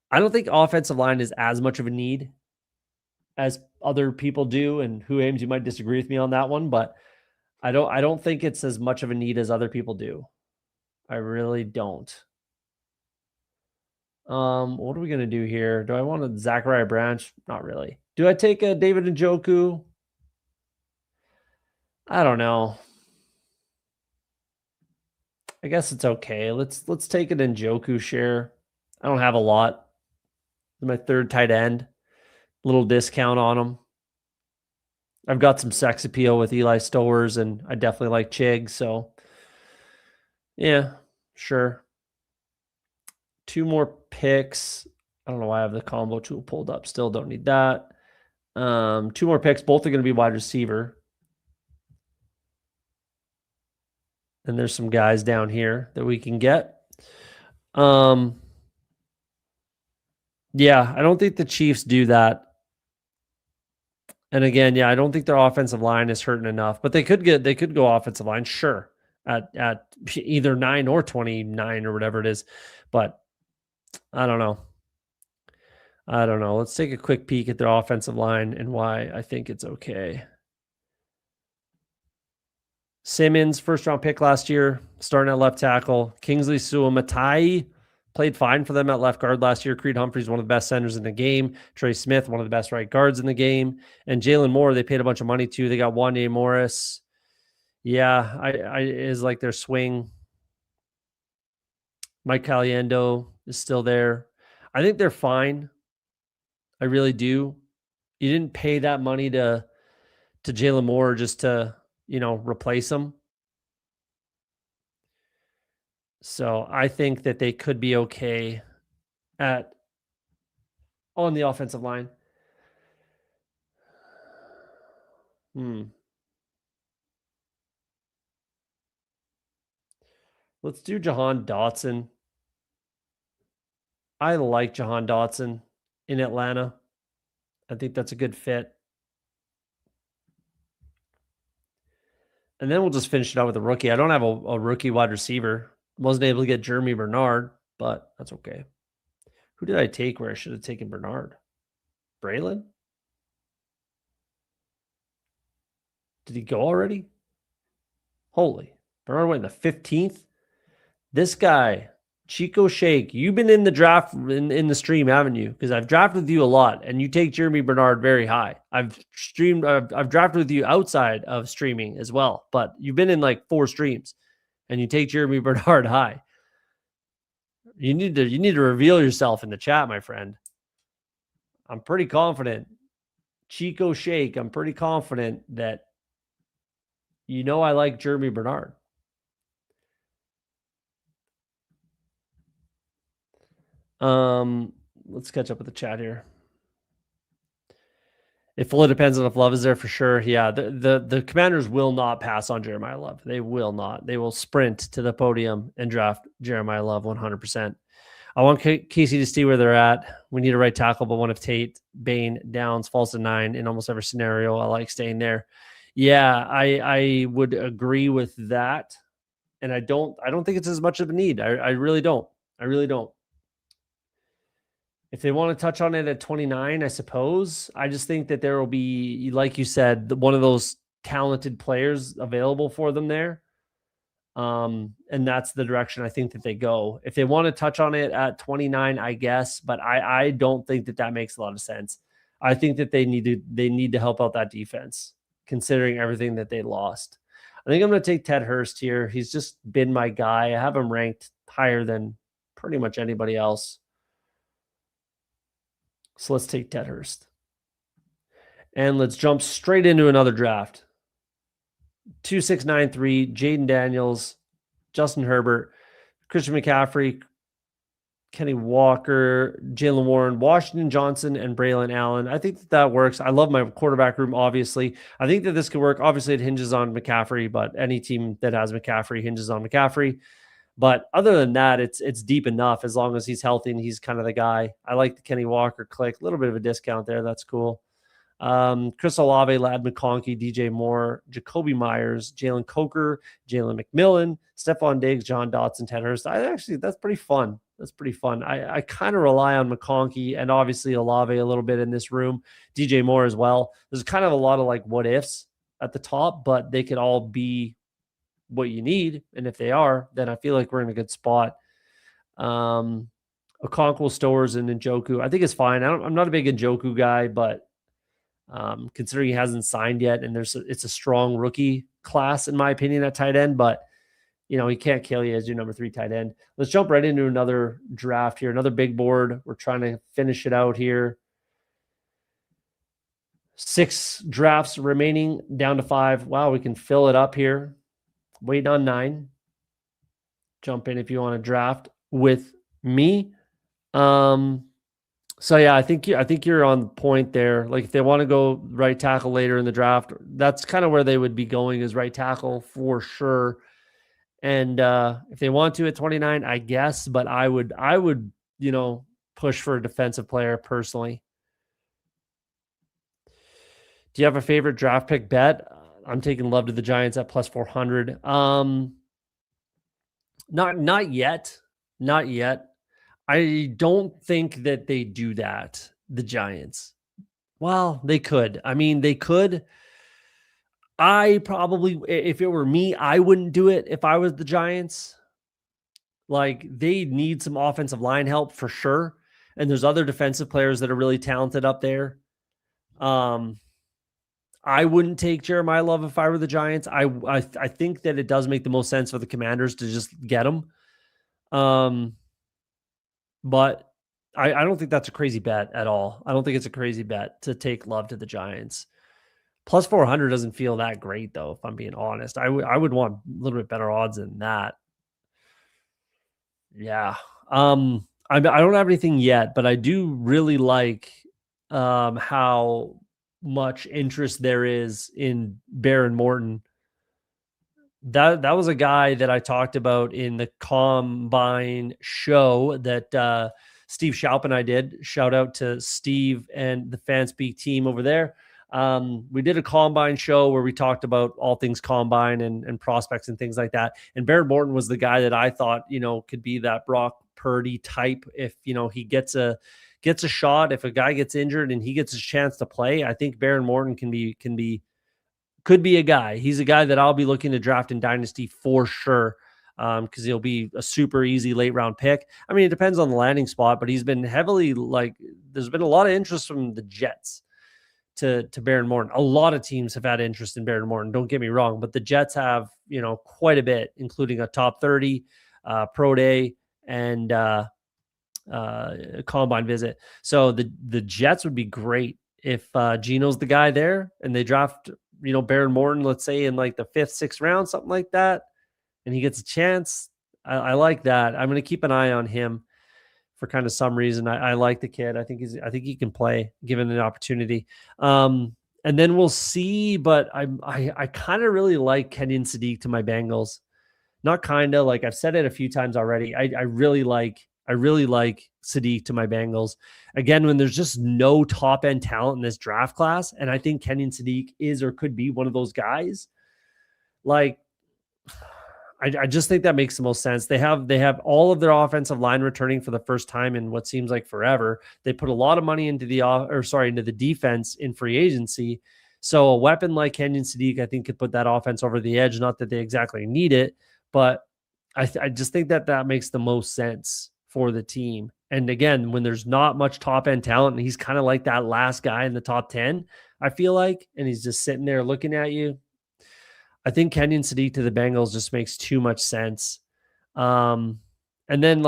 Speaker 1: I don't think offensive line is as much of a need as other people do. And who Ames, you might disagree with me on that one, but I don't think it's as much of a need as other people do. I really don't. What are we gonna do here? Do I want a Zachariah Branch? Not really. Do I take a David Njoku? I don't know. I guess it's okay. Let's take an Njoku share. I don't have a lot. My 3rd tight end. Little discount on him. I've got some sex appeal with Eli Stowers, and I definitely like Chig. So, yeah, sure. 2 more picks. I don't know why I have the combo tool pulled up. Still don't need that. 2 more picks. Both are going to be wide receiver. And there's some guys down here that we can get. Yeah, I don't think the Chiefs do that. And again, yeah, I don't think their offensive line is hurting enough, but they could go offensive line, sure, at either 9 or 29 or whatever it is. But I don't know. Let's take a quick peek at their offensive line and why I think it's okay. Simmons, 1st round pick last year, starting at left tackle. Kingsley Suamatai, played fine for them at left guard last year. Creed Humphrey's one of the best centers in the game. Trey Smith, one of the best right guards in the game. And Jalen Moore, they paid a bunch of money to. They got Wanye Morris. Yeah, I is like their swing. Mike Caliendo is still there. I think they're fine. I really do. You didn't pay that money to Jalen Moore just to, replace him. So I think that they could be okay on the offensive line. Let's do Jahan Dotson. I like Jahan Dotson in Atlanta. I think that's a good fit. And then we'll just finish it out with a rookie. I don't have a rookie wide receiver. Wasn't able to get Jeremy Bernard, but that's okay. Who did I take where I should have taken Bernard? Braylon? Did he go already? Holy. Bernard went in the 15th. This guy, Chico Shake, you've been in the draft in the stream, haven't you? Because I've drafted with you a lot, and you take Jeremy Bernard very high. I've drafted with you outside of streaming as well, but you've been in like 4 streams, and you take Jeremy Bernard high. You need to reveal yourself in the chat, my friend. I'm pretty confident. Chico Shake, I'm pretty confident that I like Jeremy Bernard. Let's catch up with the chat here. It fully depends on if Love is there for sure. Yeah, the Commanders will not pass on Jeremiah Love. They will not. They will sprint to the podium and draft Jeremiah Love 100%. I want Casey to see where they're at. We need a right tackle, but one of Tate, Bain, Downs falls to 9 in almost every scenario. I like staying there. Yeah, I would agree with that. And I don't think it's as much of a need. I really don't. I really don't. If they want to touch on it at 29, I suppose. I just think that there will be, like you said, one of those talented players available for them there. And that's the direction I think that they go. If they want to touch on it at 29, I guess, but I don't think that makes a lot of sense. I think that they need to help out that defense, considering everything that they lost. I think I'm going to take Ted Hurst here. He's just been my guy. I have him ranked higher than pretty much anybody else. So let's take Ted Hurst. And let's jump straight into another draft. 2693, Jaden Daniels, Justin Herbert, Christian McCaffrey, Kenny Walker, Jalen Warren, Washington Johnson, and Braylon Allen. I think that works. I love my quarterback room, obviously. I think that this could work. Obviously, it hinges on McCaffrey, but any team that has McCaffrey hinges on McCaffrey. But other than that, it's deep enough as long as he's healthy and he's kind of the guy. I like the Kenny Walker click. A little bit of a discount there. That's cool. Chris Olave, Lad McConkey, DJ Moore, Jacoby Myers, Jalen Coker, Jalen McMillan, Stephon Diggs, John Dotson, Ted Hurst. That's pretty fun. That's pretty fun. I kind of rely on McConkey and obviously Olave a little bit in this room. DJ Moore as well. There's kind of a lot of like what ifs at the top, but they could all be what you need. And if they are, then I feel like we're in a good spot. Okonkwo, Stowers, and Njoku, I think it's fine. I'm not a big Njoku guy, but considering he hasn't signed yet, and it's a strong rookie class in my opinion at tight end, but he can't kill you as your number 3 tight end. Let's jump right into another draft here, another big board. We're trying to finish it out here. 6 drafts remaining, down to 5. Wow, we can fill it up here. Waiting on 9. Jump in if you want to draft with me. So yeah, I think you're on point there. Like if they want to go right tackle later in the draft, that's kind of where they would be going, is right tackle for sure. And if they want to at 29, I guess, but I would push for a defensive player personally. Do you have a favorite draft pick bet? I'm taking Love to the Giants at plus 400. Not yet. Not yet. I don't think that they do that, the Giants. Well, they could. I mean, they could. I probably, if it were me, I wouldn't do it if I was the Giants. Like, they need some offensive line help for sure. And there's other defensive players that are really talented up there. I wouldn't take Jeremiah Love if I were the Giants. I think that it does make the most sense for the Commanders to just get him. But I don't think that's a crazy bet at all. I don't think it's a crazy bet to take Love to the Giants. Plus 400 doesn't feel that great, though, if I'm being honest. I would want a little bit better odds than that. Yeah. I don't have anything yet, but I do really like how much interest there is in Baron Morton. That was a guy that I talked about in the Combine show that Steve Schaub and I did. Shout out to Steve and the Fanspeak team over there. We did a Combine show where we talked about all things Combine and prospects and things like that. And Baron Morton was the guy that I thought, could be that Brock Purdy type. If, he gets a shot, if a guy gets injured and he gets a chance to play, I think Baron Morton could be a guy. He's a guy that I'll be looking to draft in Dynasty for sure, because he'll be a super easy late round pick. I mean, it depends on the landing spot, but he's been heavily there's been a lot of interest from the Jets to Baron Morton. A lot of teams have had interest in Baron Morton. Don't get me wrong, but the Jets have, quite a bit, including a top 30 pro day and combine visit. So the Jets would be great if Geno's the guy there and they draft, Baron Morton, let's say in like the 5th, 6th round, something like that, and he gets a chance. I like that. I'm going to keep an eye on him for kind of some reason. I like the kid. I think he can play given an opportunity. And then we'll see, but I kind of really like Kenyon Sadiq to my Bengals. Not kind of, like I've said it a few times already. I really like Sadiq to my Bengals. Again, when there's just no top end talent in this draft class, and I think Kenyon Sadiq is or could be one of those guys. Like, I just think that makes the most sense. They have all of their offensive line returning for the first time in what seems like forever. They put a lot of money into the defense in free agency. So a weapon like Kenyon Sadiq, I think, could put that offense over the edge. Not that they exactly need it, but I just think that makes the most sense for the team. And again, when there's not much top end talent, and he's kind of like that last guy in the top 10, I feel like, and he's just sitting there looking at you. I think Kenyon Sadiq to the Bengals just makes too much sense. And then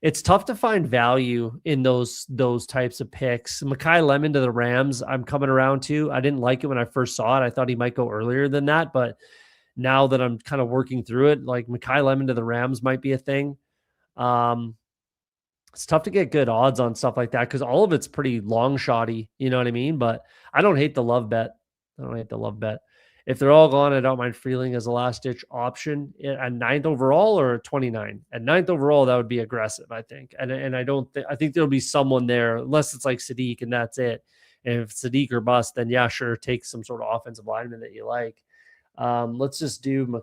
Speaker 1: it's tough to find value in those types of picks. Mekhi Lemon to the Rams, I'm coming around to. I didn't like it when I first saw it. I thought he might go earlier than that, but now that I'm kind of working through it, like Mekhi Lemon to the Rams might be a thing. It's tough to get good odds on stuff like that because all of it's pretty long shotty. You know what I mean? But I don't hate the love bet. If they're all gone, I don't mind Freeling as a last ditch option at 9th overall or 29. At 9th overall, that would be aggressive, I think. And I think there'll be someone there, unless it's like Sadiq and that's it. And if Sadiq or bust, then yeah, sure, take some sort of offensive lineman that you like. Let's just do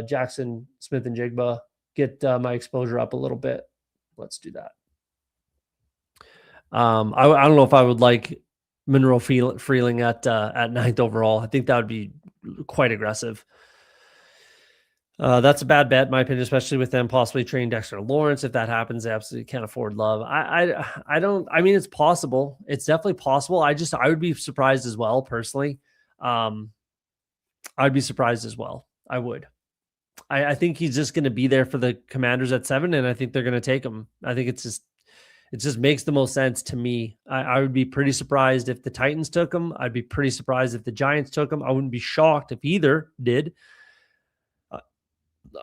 Speaker 1: Jackson Smith and Jigba, get my exposure up a little bit. Let's do that. I don't know if I would like Monroe Freeling at 9th overall. I think that would be quite aggressive. That's a bad bet, in my opinion, especially with them possibly trading Dexter Lawrence. If that happens, they absolutely can't afford Love. I mean, it's possible. It's definitely possible. I would be surprised as well, personally. I'd be surprised as well. I would. I think he's just going to be there for the Commanders at 7, and I think they're going to take him. I think it just makes the most sense to me. I would be pretty surprised if the Titans took him. I'd be pretty surprised if the Giants took him. I wouldn't be shocked if either did.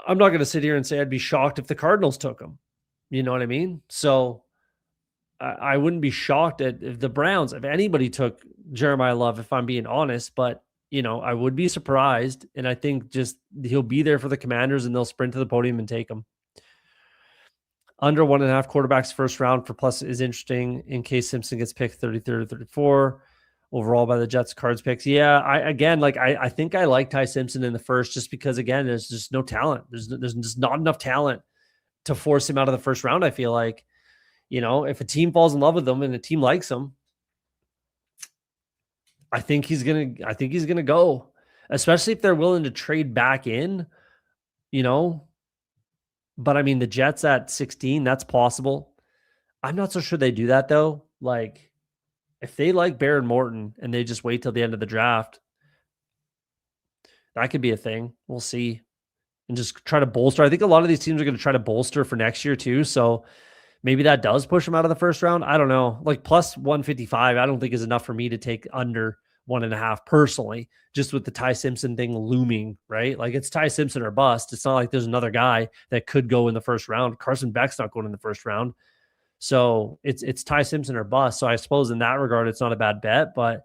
Speaker 1: I'm not going to sit here and say I'd be shocked if the Cardinals took him. You know what I mean? So I wouldn't be shocked if the Browns, if anybody took Jeremiah Love, if I'm being honest, but I would be surprised. And I think just he'll be there for the Commanders and they'll sprint to the podium and take him. Under 1.5 quarterbacks first round for plus is interesting in case Simpson gets picked 33rd or 34 overall by the Jets. Cards picks. Yeah, I think I like Ty Simpson in the first just because, again, there's just no talent. There's just not enough talent to force him out of the first round. I feel like, if a team falls in love with him and a team likes him, I think he's gonna go, especially if they're willing to trade back in, But I mean, the Jets at 16, that's possible. I'm not so sure they do that though. Like, if they like Baron Morton and they just wait till the end of the draft, that could be a thing. We'll see. And just try to bolster. I think a lot of these teams are going to try to bolster for next year too. So maybe that does push them out of the first round. I don't know. Like plus 155, I don't think is enough for me to take under 1.5 personally, just with the Ty Simpson thing looming, right? Like it's Ty Simpson or bust. It's not like there's another guy that could go in the first round. Carson Beck's not going in the first round. So it's Ty Simpson or bust. So I suppose in that regard, it's not a bad bet, but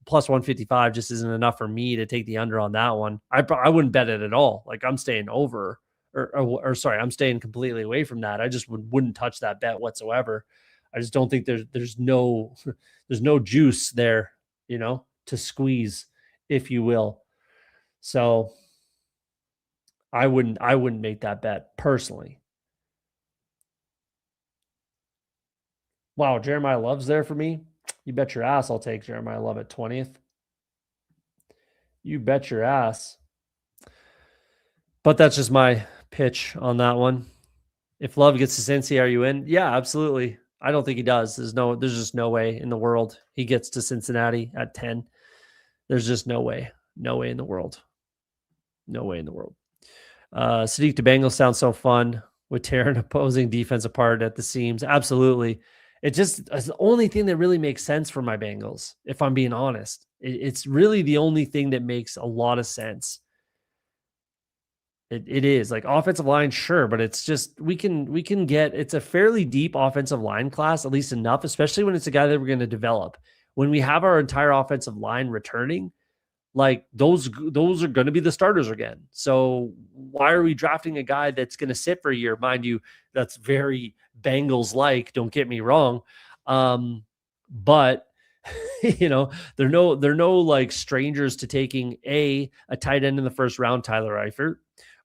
Speaker 1: plus 155 just isn't enough for me to take the under on that one. I wouldn't bet it at all. Like I'm staying over or sorry, I'm staying completely away from that. I just wouldn't touch that bet whatsoever. I just don't think there's no there's no juice there, to squeeze, if you will. So I wouldn't make that bet personally. Wow, Jeremiah Love's there for me. You bet your ass I'll take Jeremiah Love at 20th. You bet your ass. But that's just my pitch on that one. If Love gets to Cincy, are you in? Yeah, absolutely. I don't think he does. There's just no way in the world he gets to Cincinnati at 10. There's just no way. No way in the world. No way in the world. Sadiq to Bengals sounds so fun with tearing opposing defense apart at the seams. Absolutely. It's the only thing that really makes sense for my Bengals, if I'm being honest. It's really the only thing that makes a lot of sense. It is like offensive line, sure, but it's just we can get it's a fairly deep offensive line class, at least enough, especially when it's a guy that we're going to develop. When we have our entire offensive line returning, like those are going to be the starters again. So why are we drafting a guy that's going to sit for a year? Mind you, that's very Bengals like. Don't get me wrong, but they're no like strangers to taking a tight end in the first round, Tyler Eifert,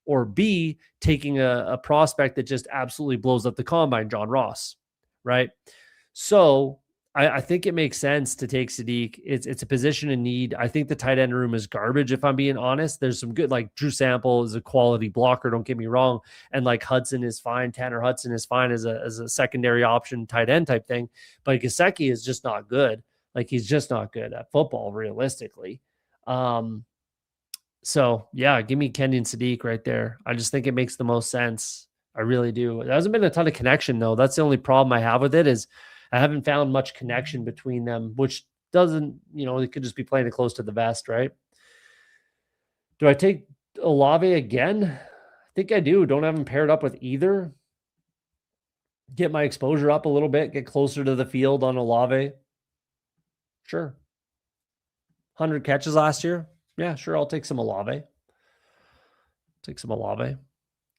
Speaker 1: or B, taking a prospect that just absolutely blows up the combine, John Ross, right? So I think it makes sense to take Sadiq. It's a position in need. I think the tight end room is garbage, if I'm being honest. There's some good, like Drew Sample is a quality blocker, don't get me wrong. And like Hudson is fine. Tanner Hudson is fine as a secondary option tight end type thing. But Gesicki is just not good. Like he's just not good at football, realistically. So yeah, give me Kenyon Sadiq right there. I just think it makes the most sense. I really do. There hasn't been a ton of connection though. That's the only problem I have with it is I haven't found much connection between them, which doesn't, it could just be playing it close to the vest, right? Do I take Olave again? I think I do. Don't have him paired up with either. Get my exposure up a little bit, get closer to the field on Olave. Sure. 100 catches last year. Yeah, sure. I'll take some Olave.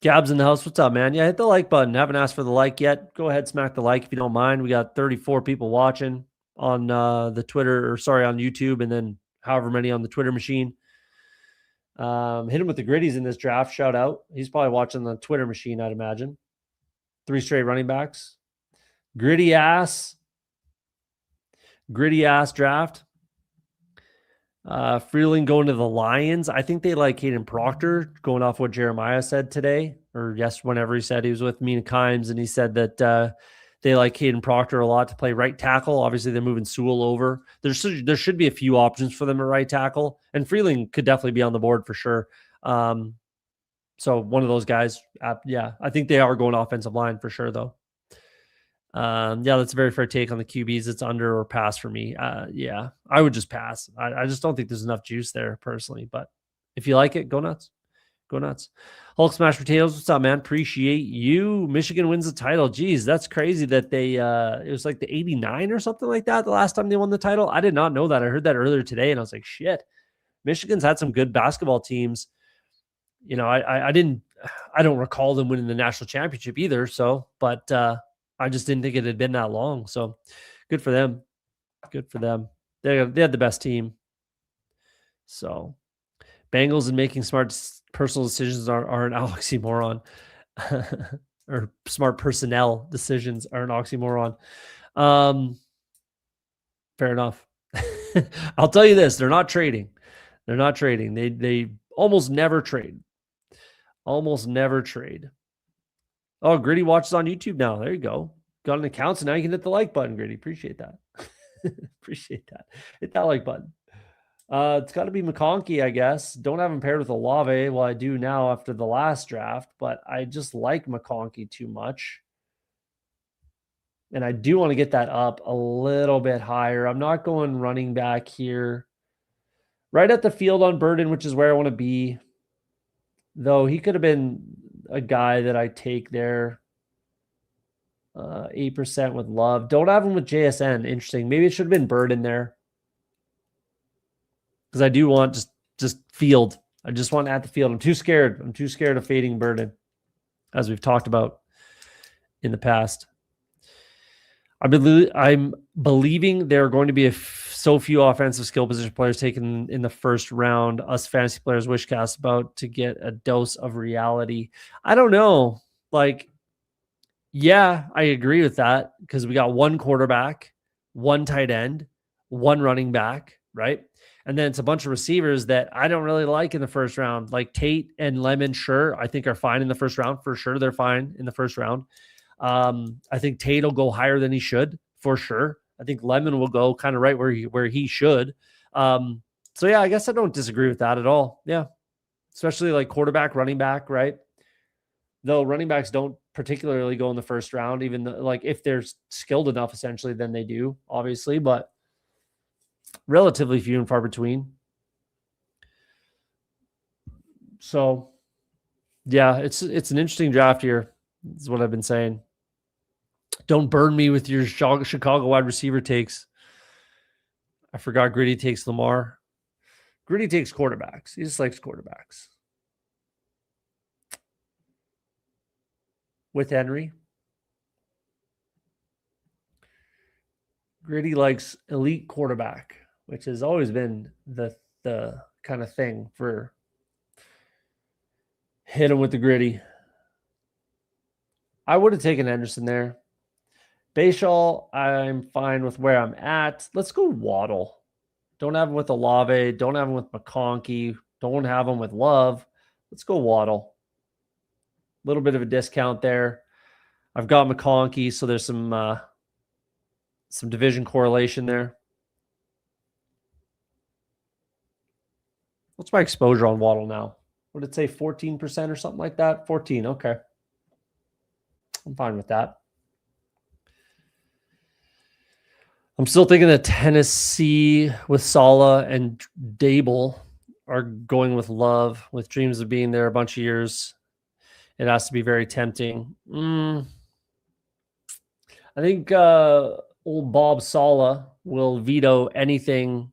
Speaker 1: Gabs in the house. What's up, man? Yeah, hit the like button. Haven't asked for the like yet. Go ahead, smack the like if you don't mind. We got 34 people watching on the Twitter, on YouTube, and then however many on the Twitter machine. Hit him with the gritties in this draft. Shout out. He's probably watching the Twitter machine, I'd imagine. 3 straight running backs. Gritty ass draft. Freeling going to the Lions. I think they like Hayden Proctor, going off what Jeremiah said today, or whenever he said he was with Mina Kimes, and he said that they like Hayden Proctor a lot to play right tackle. Obviously, they're moving Sewell over. There should be a few options for them at right tackle, and Freeling could definitely be on the board for sure. So one of those guys, yeah, I think they are going offensive line for sure, though. Yeah, that's a very fair take on the QBs. It's under or pass for me. Yeah, I would just pass. I just don't think there's enough juice there personally. But if you like it, go nuts. Go nuts. Hulk Smash Potatoes, what's up, man? Appreciate you. Michigan wins the title. Geez, that's crazy that they it was like the 89 or something like that the last time they won the title. I did not know that. I heard that earlier today, and I was like, shit. Michigan's had some good basketball teams. I don't recall them winning the national championship either. So, but I just didn't think it had been that long. So good for them. Good for them. They had the best team. So Bengals and making smart personal decisions are an oxymoron. Or smart personnel decisions are an oxymoron. Fair enough. I'll tell you this, they're not trading. They're not trading. They almost never trade. Almost never trade. Oh, Gritty watches on YouTube now. There you go. Got an account, so now you can hit the like button, Gritty. Appreciate that. Appreciate that. Hit that like button. It's got to be McConkey, I guess. Don't have him paired with Olave. Well, I do now after the last draft, but I just like McConkey too much. And I do want to get that up a little bit higher. I'm not going running back here. Right at the field on Burden, which is where I want to be. Though he could have been a guy that I take there. 8% with Love. Don't have him with JSN. Interesting. Maybe it should have been Burden there. Because I do want just field. I just want at the field. I'm too scared. I'm too scared of fading Burden, as we've talked about in the past. I'm believing there are going to be so few offensive skill position players taken in the first round. Us fantasy players wishcast about to get a dose of reality. I don't know. Like, yeah, I agree with that because we got one quarterback, one tight end, one running back, right? And then it's a bunch of receivers that I don't really like in the first round. Like Tate and Lemon, sure, I think are fine in the first round. For sure, they're fine in the first round. I think Tate will go higher than he should, for sure. I think Lemon will go kind of right where he should. So yeah, I guess I don't disagree with that at all. Yeah, especially like quarterback, running back, right? Though running backs don't particularly go in the first round, even though, like if they're skilled enough, essentially, then they do, obviously, but relatively few and far between. So yeah, it's an interesting draft here, is what I've been saying. Don't burn me with your Chicago wide receiver takes. I forgot Gritty takes Lamar. Gritty takes quarterbacks. He just likes quarterbacks. With Henry. Gritty likes elite quarterback, which has always been the kind of thing for hit him with the Gritty. I would have taken Henderson there. Bayshall, I'm fine with where I'm at. Let's go Waddle. Don't have him with Olave. Don't have him with McConkey. Don't have him with Love. Let's go Waddle. A little bit of a discount there. I've got McConkey, so there's some division correlation there. What's my exposure on Waddle now? Would it say 14% or something like that? 14, okay. I'm fine with that. I'm still thinking that Tennessee with Saleh and Dable are going with Love, with dreams of being there a bunch of years. It has to be very tempting. I think old Bob Saleh will veto anything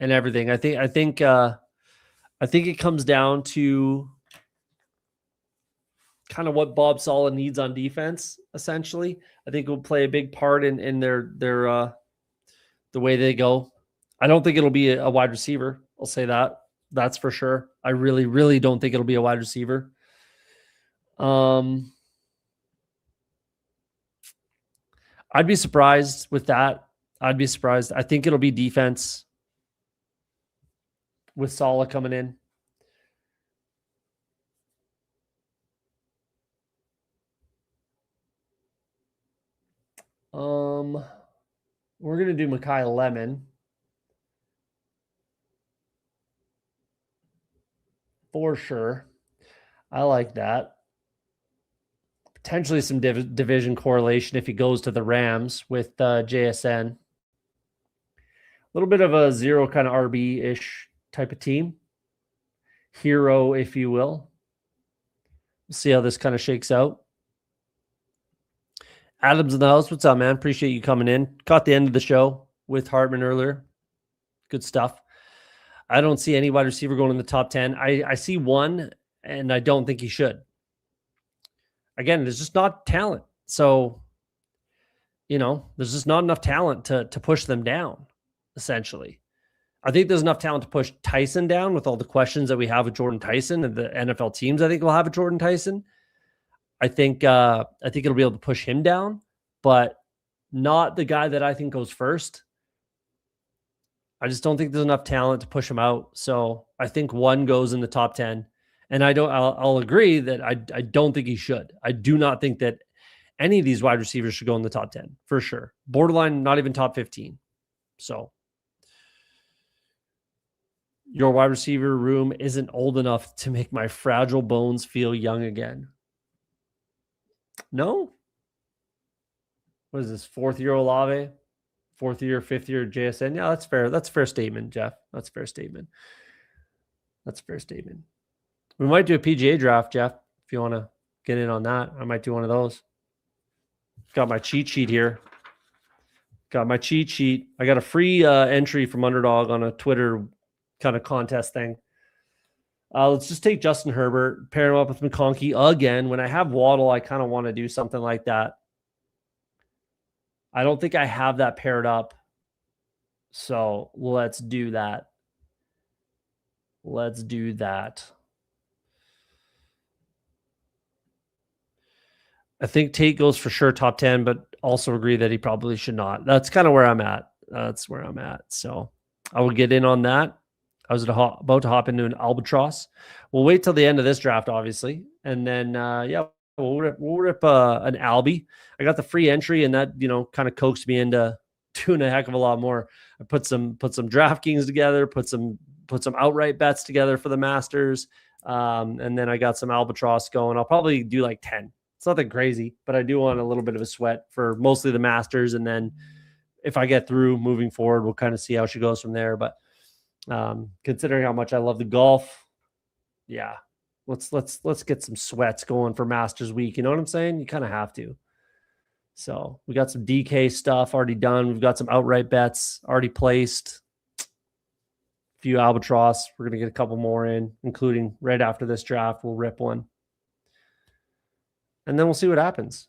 Speaker 1: and everything. I think it comes down to kind of what Bob Saleh needs on defense. Essentially, I think it will play a big part in their the way they go. I don't think it'll be a wide receiver. I'll say that. That's for sure. I really, really don't think it'll be a wide receiver. I'd be surprised with that. I'd be surprised. I think it'll be defense with Saleh coming in. We're going to do Mekhi Lemon. For sure. I like that. Potentially some division correlation if he goes to the Rams with JSN. A little bit of a zero kind of RB-ish type of team. Hero, if you will. We'll see how this kind of shakes out. Adam's in the house. What's up, man? Appreciate you coming in. Caught the end of the show with Hartman earlier. Good stuff. I don't see any wide receiver going in the top 10. I see one, and I don't think he should. Again, there's just not talent. So, there's just not enough talent to push them down, essentially. I think there's enough talent to push Tyson down with all the questions that we have with Jordan Tyson and the NFL teams I think will have with Jordan Tyson. I think it'll be able to push him down, but not the guy that I think goes first. I just don't think there's enough talent to push him out. So I think one goes in the top 10, And I'll agree that I don't think he should. I do not think that any of these wide receivers should go in the top 10 for sure. Borderline, not even top 15. So your wide receiver room isn't old enough to make my fragile bones feel young again. No? What is this? 4th year Olave? 4th year, 5th year JSN? Yeah, that's fair. That's a fair statement, Jeff. That's a fair statement. That's a fair statement. We might do a PGA draft, Jeff, if you want to get in on that. I might do one of those. Got my cheat sheet here. Got my cheat sheet. I got a free entry from Underdog on a Twitter kind of contest thing. Let's just take Justin Herbert, pair him up with McConkey again. When I have Waddle, I kind of want to do something like that. I don't think I have that paired up. So let's do that. Let's do that. I think Tate goes for sure top 10, but also agree that he probably should not. That's kind of where I'm at. That's where I'm at. So I will get in on that. I was about to hop into an albatross. We'll wait till the end of this draft, obviously. And then, we'll rip an Albie. I got the free entry, and that, kind of coaxed me into doing a heck of a lot more. I put some DraftKings together, put some outright bets together for the Masters. And then I got some albatross going. I'll probably do like 10. It's nothing crazy, but I do want a little bit of a sweat for mostly the Masters. And then if I get through moving forward, we'll kind of see how she goes from there. But considering how much I love the golf, yeah, let's get some sweats going for Masters week. You know what I'm saying? You kind of have to. So we got some DK stuff already done. We've got some outright bets already placed. A few albatross. We're going to get a couple more in, including right after this draft. We'll rip one. And then we'll see what happens.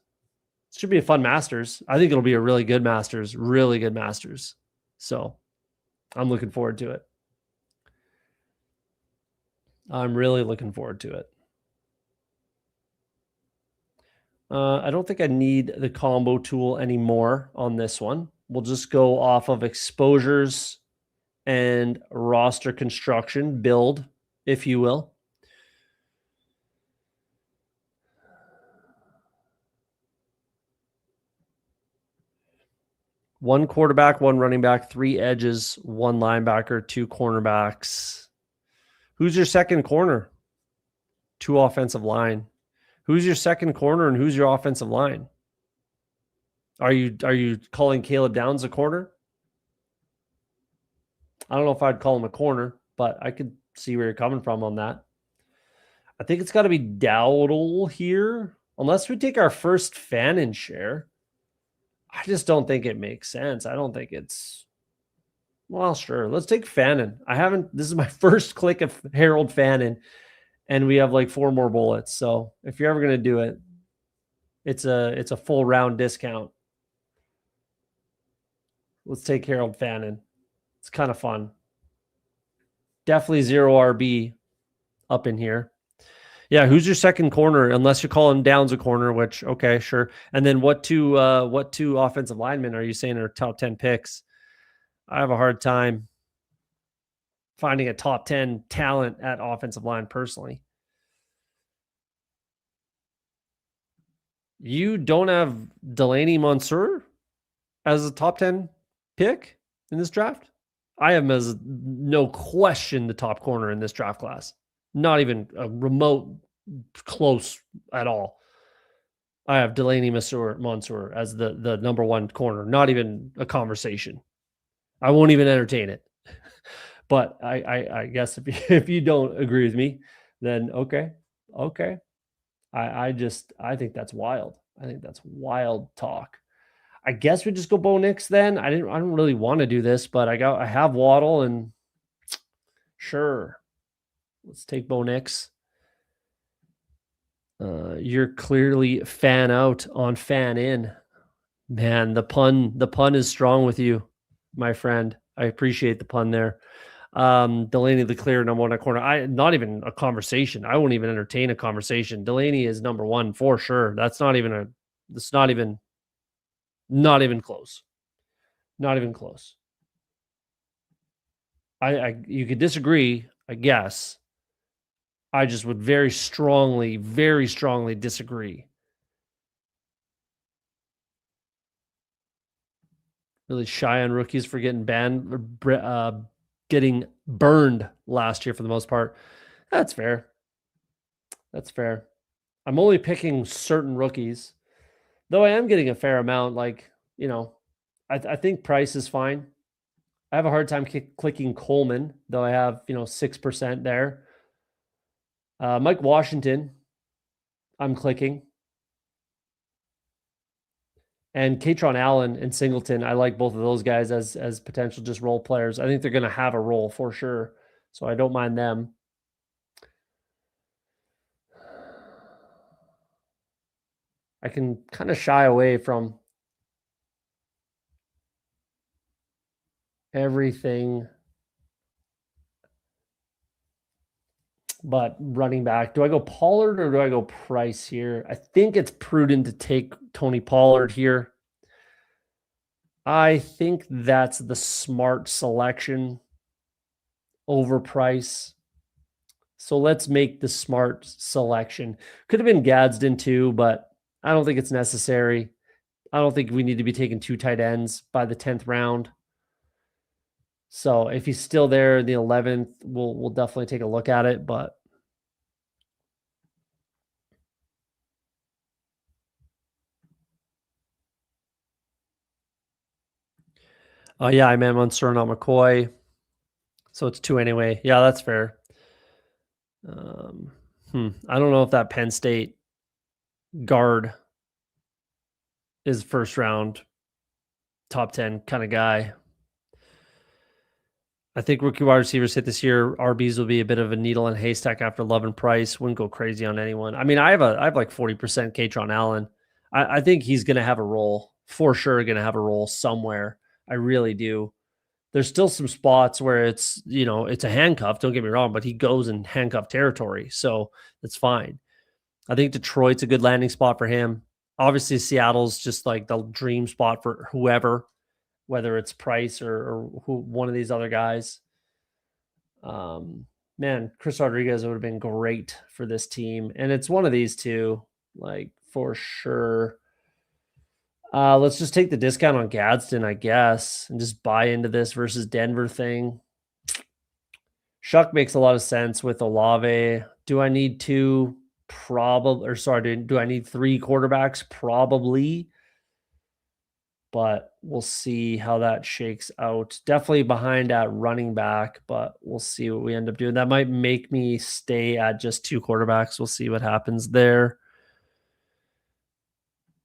Speaker 1: It should be a fun Masters. I think it'll be a really good Masters. Really good Masters. So I'm looking forward to it. I'm really looking forward to it. I don't think I need the combo tool anymore on this one. We'll just go off of exposures and roster construction, build, if you will. One quarterback, one running back, 3 edges, 1 linebacker, 2 cornerbacks. Who's your second corner? 2 offensive line. Who's your second corner and who's your offensive line? Are you calling Caleb Downs a corner? I don't know if I'd call him a corner, but I could see where you're coming from on that. I think it's got to be Dowdle here, unless we take our first Fannin share. I just don't think it makes sense. I don't think it's, well, sure. Let's take Fannin. This is my first click of Harold Fannin, and we have like 4 more bullets. So if you're ever going to do it, it's a full round discount. Let's take Harold Fannin. It's kind of fun. Definitely 0 RB up in here. Yeah, who's your second corner? Unless you're calling Downs a corner, which, okay, sure. And then what two offensive linemen are you saying are top 10 picks? I have a hard time finding a top 10 talent at offensive line personally. You don't have Delaney Mansour as a top 10 pick in this draft? I have him as no question the top corner in this draft class. Not even a remote close at all. I have Delaney Mansour as the number 1 corner. Not even a conversation. I won't even entertain it. But I guess if you don't agree with me, then okay. I think that's wild. I think that's wild talk. I guess we just go Bo Nix then. I don't really want to do this, but I have Waddle, and sure. Let's take Bo Nix. You're clearly fan out on fan in. Man, the pun is strong with you, my friend. I appreciate the pun there. Delaney, the clear number 1 at corner. Not even a conversation. I won't even entertain a conversation. Delaney is number 1 for sure. Not even close. Not even close. You could disagree, I guess. I just would very strongly disagree. Really shy on rookies for getting banned or getting burned last year for the most part. That's fair. That's fair. I'm only picking certain rookies, though I am getting a fair amount. Like, you know, I think Price is fine. I have a hard time clicking Coleman, though I have, 6% there. Mike Washington, I'm clicking. And Katron Allen and Singleton, I like both of those guys as potential just role players. I think they're going to have a role for sure. So I don't mind them. I can kind of shy away from everything but running back. Do I go Pollard or do I go Price here? I think it's prudent to take Tony Pollard here. I think that's the smart selection over Price. So let's make the smart selection. Could have been Gadsden too, but I don't think it's necessary. I don't think we need to be taking 2 tight ends by the 10th round. So if he's still there in the 11th, we'll definitely take a look at it. But oh yeah, I meant Munster, not McCoy. So it's 2 anyway. Yeah, that's fair. I don't know if that Penn State guard is first round top 10 kind of guy. I think rookie wide receivers hit this year. RBs will be a bit of a needle in a haystack after Love and Price. Wouldn't go crazy on anyone. I mean, I have like 40% Katron Allen. I think he's going to have a role for sure. Going to have a role somewhere. I really do. There's still some spots where it's it's a handcuff. Don't get me wrong, but he goes in handcuff territory, so that's fine. I think Detroit's a good landing spot for him. Obviously, Seattle's just like the dream spot for whoever, whether it's Price or one of these other guys. Man, Chris Rodriguez would have been great for this team, and it's one of these two, like for sure. Let's just take the discount on Gadsden, I guess, and just buy into this versus Denver thing. Shuck makes a lot of sense with Olave. Do I need 2? Probably, or sorry, do I need 3 quarterbacks? Probably. But we'll see how that shakes out. Definitely behind at running back, but we'll see what we end up doing. That might make me stay at just 2 quarterbacks. We'll see what happens there.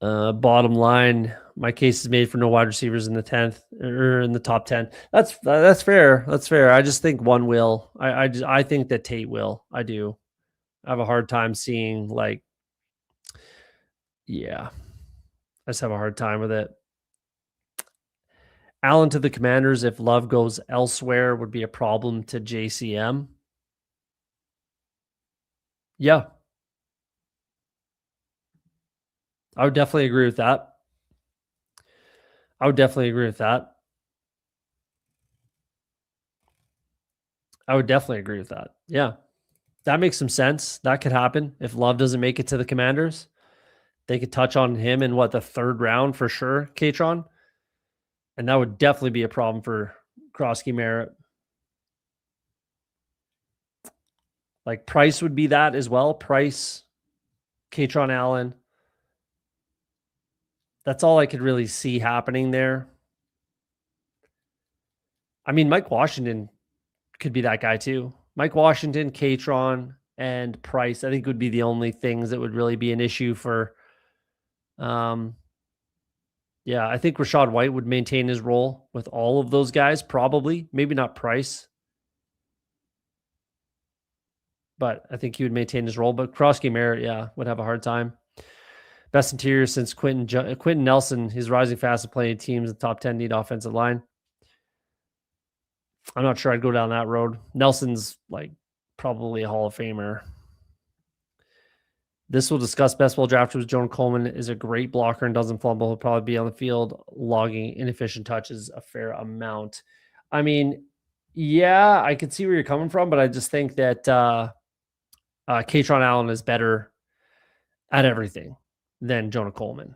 Speaker 1: Bottom line, my case is made for no wide receivers in the 10th or in the top 10. That's fair. That's fair. I just think one will. I think that Tate will. I do. I have a hard time seeing yeah. I just have a hard time with it. Allen to the Commanders, if Love goes elsewhere, would be a problem to JCM. Yeah. I would definitely agree with that. I would definitely agree with that. I would definitely agree with that. Yeah. That makes some sense. That could happen. If Love doesn't make it to the Commanders, they could touch on him in the 3rd round for sure, Katron. And that would definitely be a problem for Krosky Merritt. Like Price would be that as well. Price, Katron Allen. That's all I could really see happening there. I mean, Mike Washington could be that guy too. Mike Washington, Katron, and Price, I think would be the only things that would really be an issue for. Yeah, I think Rachaad White would maintain his role with all of those guys, probably. Maybe not Price, but I think he would maintain his role. But Krosky Merritt, yeah, would have a hard time. Best interior since Quentin Nelson. He's rising fast and playing teams in the top 10 need offensive line. I'm not sure I'd go down that road. Nelson's probably a Hall of Famer. This will discuss best ball drafters. Joan Coleman is a great blocker and doesn't fumble. He'll probably be on the field logging inefficient touches a fair amount. I mean, yeah, I could see where you're coming from, but I just think that Katron Allen is better at everything than Jonah Coleman,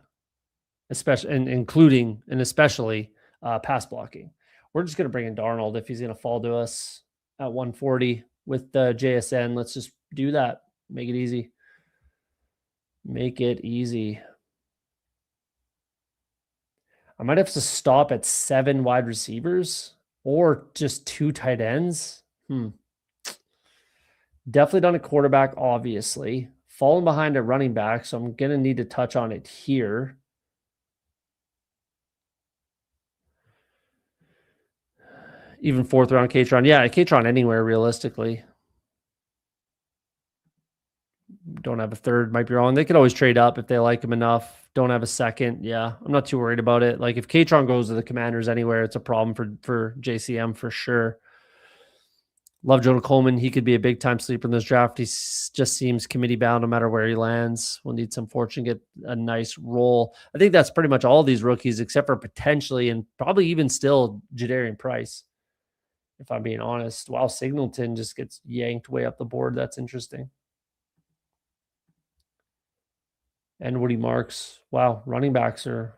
Speaker 1: especially and including and especially pass blocking. We're just going to bring in Darnold if he's going to fall to us at 140 with the JSN. Let's just do that. Make it easy. Make it easy. I might have to stop at 7 wide receivers or just 2 tight ends. Definitely done a quarterback, obviously. Falling behind at running back, so I'm going to need to touch on it here. Even 4th round Katron. Yeah, Katron anywhere, realistically. Don't have a 3rd, might be wrong. They could always trade up if they like him enough. Don't have a 2nd. Yeah, I'm not too worried about it. Like if Katron goes to the Commanders anywhere, it's a problem for JCM for sure. Love Jonah Coleman. He could be a big time sleeper in this draft. He just seems committee bound no matter where he lands. We'll need some fortune, get a nice role. I think that's pretty much all these rookies, except for potentially and probably even still Jadarian Price, if I'm being honest. Wow, Singleton just gets yanked way up the board. That's interesting. And Woody Marks. Wow, running backs are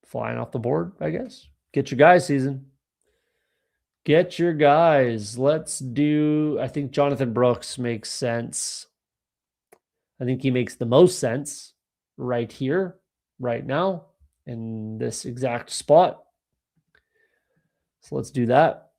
Speaker 1: flying off the board, I guess. Get your guys, season. Get your guys. Let's do, I think Jonathan Brooks makes sense. I think he makes the most sense right here, right now, in this exact spot. So let's do that.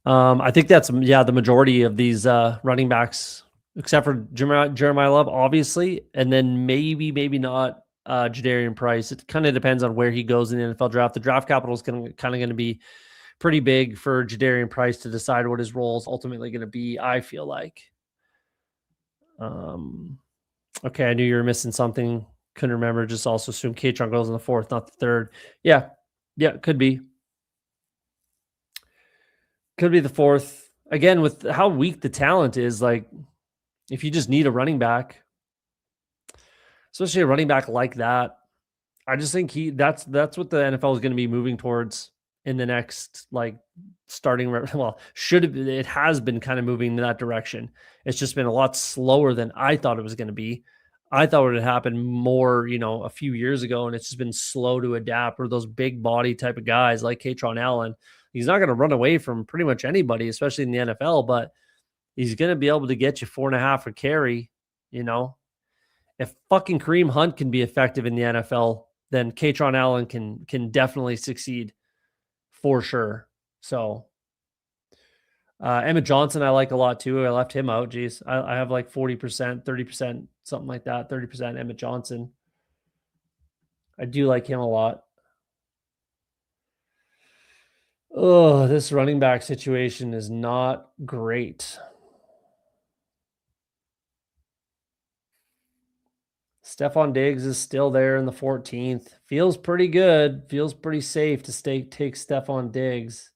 Speaker 1: I think that's, the majority of these running backs, except for Jeremiah Love, obviously, and then maybe not Jadarian Price. It kind of depends on where he goes in the NFL draft. The draft capital is kind of going to be pretty big for Jadarian Price to decide what his role is ultimately going to be, I feel like. Okay, I knew you were missing something. Couldn't remember. Just also assume Katron goes in the 4th, not the 3rd. Yeah, could be. Could be the 4th. Again, with how weak the talent is, like if you just need a running back, especially a running back like that, I just think that's what the NFL is going to be moving towards in the next starting. Well, it has been kind of moving in that direction. It's just been a lot slower than I thought it was going to be. I thought it would happen more, a few years ago, and it's just been slow to adapt. Or those big body type of guys like Katron Allen, he's not going to run away from pretty much anybody, especially in the NFL, but he's going to be able to get you 4.5 a carry. If fucking Kareem Hunt can be effective in the NFL, then Katron Allen can definitely succeed for sure. So Emmett Johnson, I like a lot too. I left him out. Geez, I have like 40%, 30%, something like that. 30% Emmett Johnson. I do like him a lot. Oh, this running back situation is not great. Stephon Diggs is still there in the 14th. Feels pretty good. Feels pretty safe to take Stephon Diggs.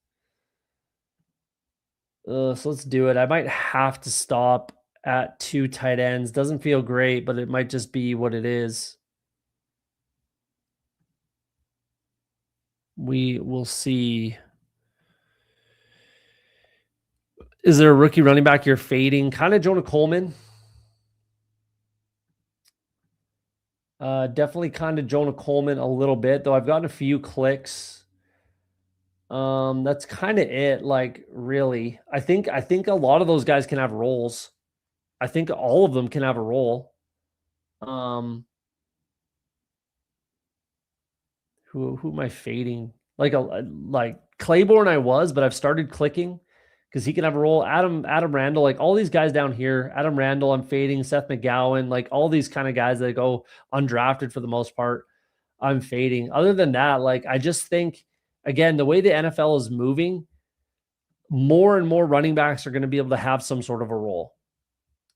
Speaker 1: So let's do it. I might have to stop at 2 tight ends. Doesn't feel great, but it might just be what it is. We will see. Is there a rookie running back you're fading? Kind of Jonah Coleman. Definitely kind of Jonah Coleman a little bit, though I've gotten a few clicks. That's kind of it. Like, really, I think a lot of those guys can have roles. I think all of them can have a role. Who am I fading? Like Claiborne, I was, but I've started clicking because he can have a role. Adam Randall, like all these guys down here. Adam Randall, I'm fading. Seth McGowan, like all these kind of guys that go undrafted for the most part, I'm fading. Other than that, like I just think, again, the way the NFL is moving, more and more running backs are going to be able to have some sort of a role.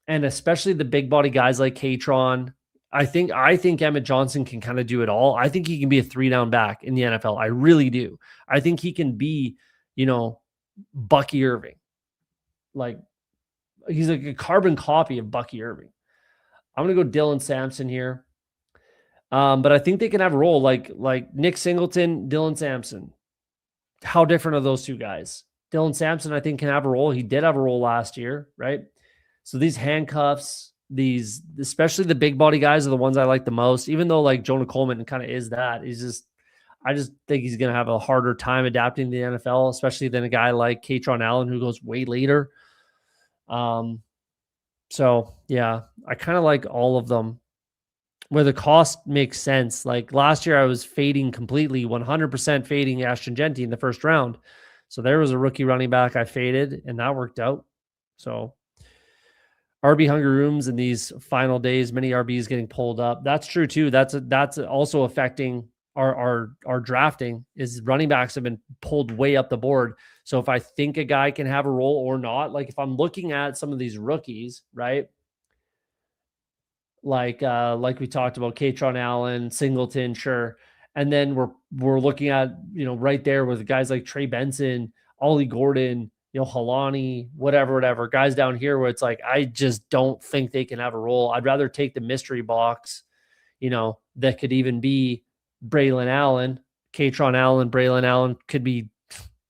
Speaker 1: And especially the big body guys like Katron. I think Emmett Johnson can kind of do it all. I think he can be a 3-down back in the NFL. I really do. I think he can be, Bucky Irving. Like he's like a carbon copy of Bucky Irving. I'm going to go Dylan Sampson here. But I think they can have a role like Nick Singleton, Dylan Sampson. How different are those two guys? Dylan Sampson, I think, can have a role. He did have a role last year, right? So these handcuffs, these, especially the big body guys, are the ones I like the most. Even though like Jonah Coleman kind of is that, I just think he's going to have a harder time adapting to the NFL, especially than a guy like Katron Allen who goes way later. So yeah, I kind of like all of them where the cost makes sense. Like last year, I was fading completely, 100% fading Ashton Genty in the first round. So there was a rookie running back I faded, and that worked out. So RB Hunger Rooms in these final days, many RBs getting pulled up. That's true too. That's also affecting our drafting. Is running backs have been pulled way up the board. So if I think a guy can have a role or not, like if I'm looking at some of these rookies, right? Like we talked about, Katron Allen, Singleton, sure. And then we're looking at, right there with guys like Trey Benson, Ollie Gordon, Halani, whatever, guys down here where it's like, I just don't think they can have a role. I'd rather take the mystery box, that could even be Braylon Allen, Katron Allen, Braylon Allen could be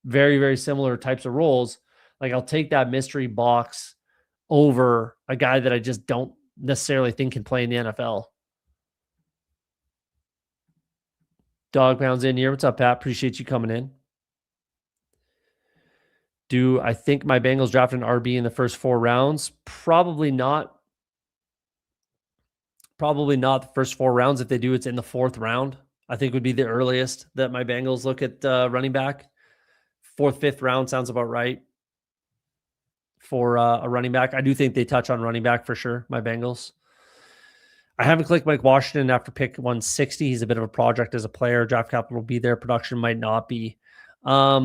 Speaker 1: very, very similar types of roles. Like I'll take that mystery box over a guy that I just don't necessarily think can play in the NFL. Dog Pound's in here. What's up, Pat? Appreciate you coming in. Do I think my Bengals draft an RB in the first 4 rounds? Probably not. Probably not the first 4 rounds. If they do, it's in the 4th round. I think would be the earliest that my Bengals look at running back. 4th, 5th round sounds about right for a running back. I do think they touch on running back for sure, my Bengals. I haven't clicked Mike Washington after pick 160. He's a bit of a project as a player. Draft capital will be there. Production might not be. I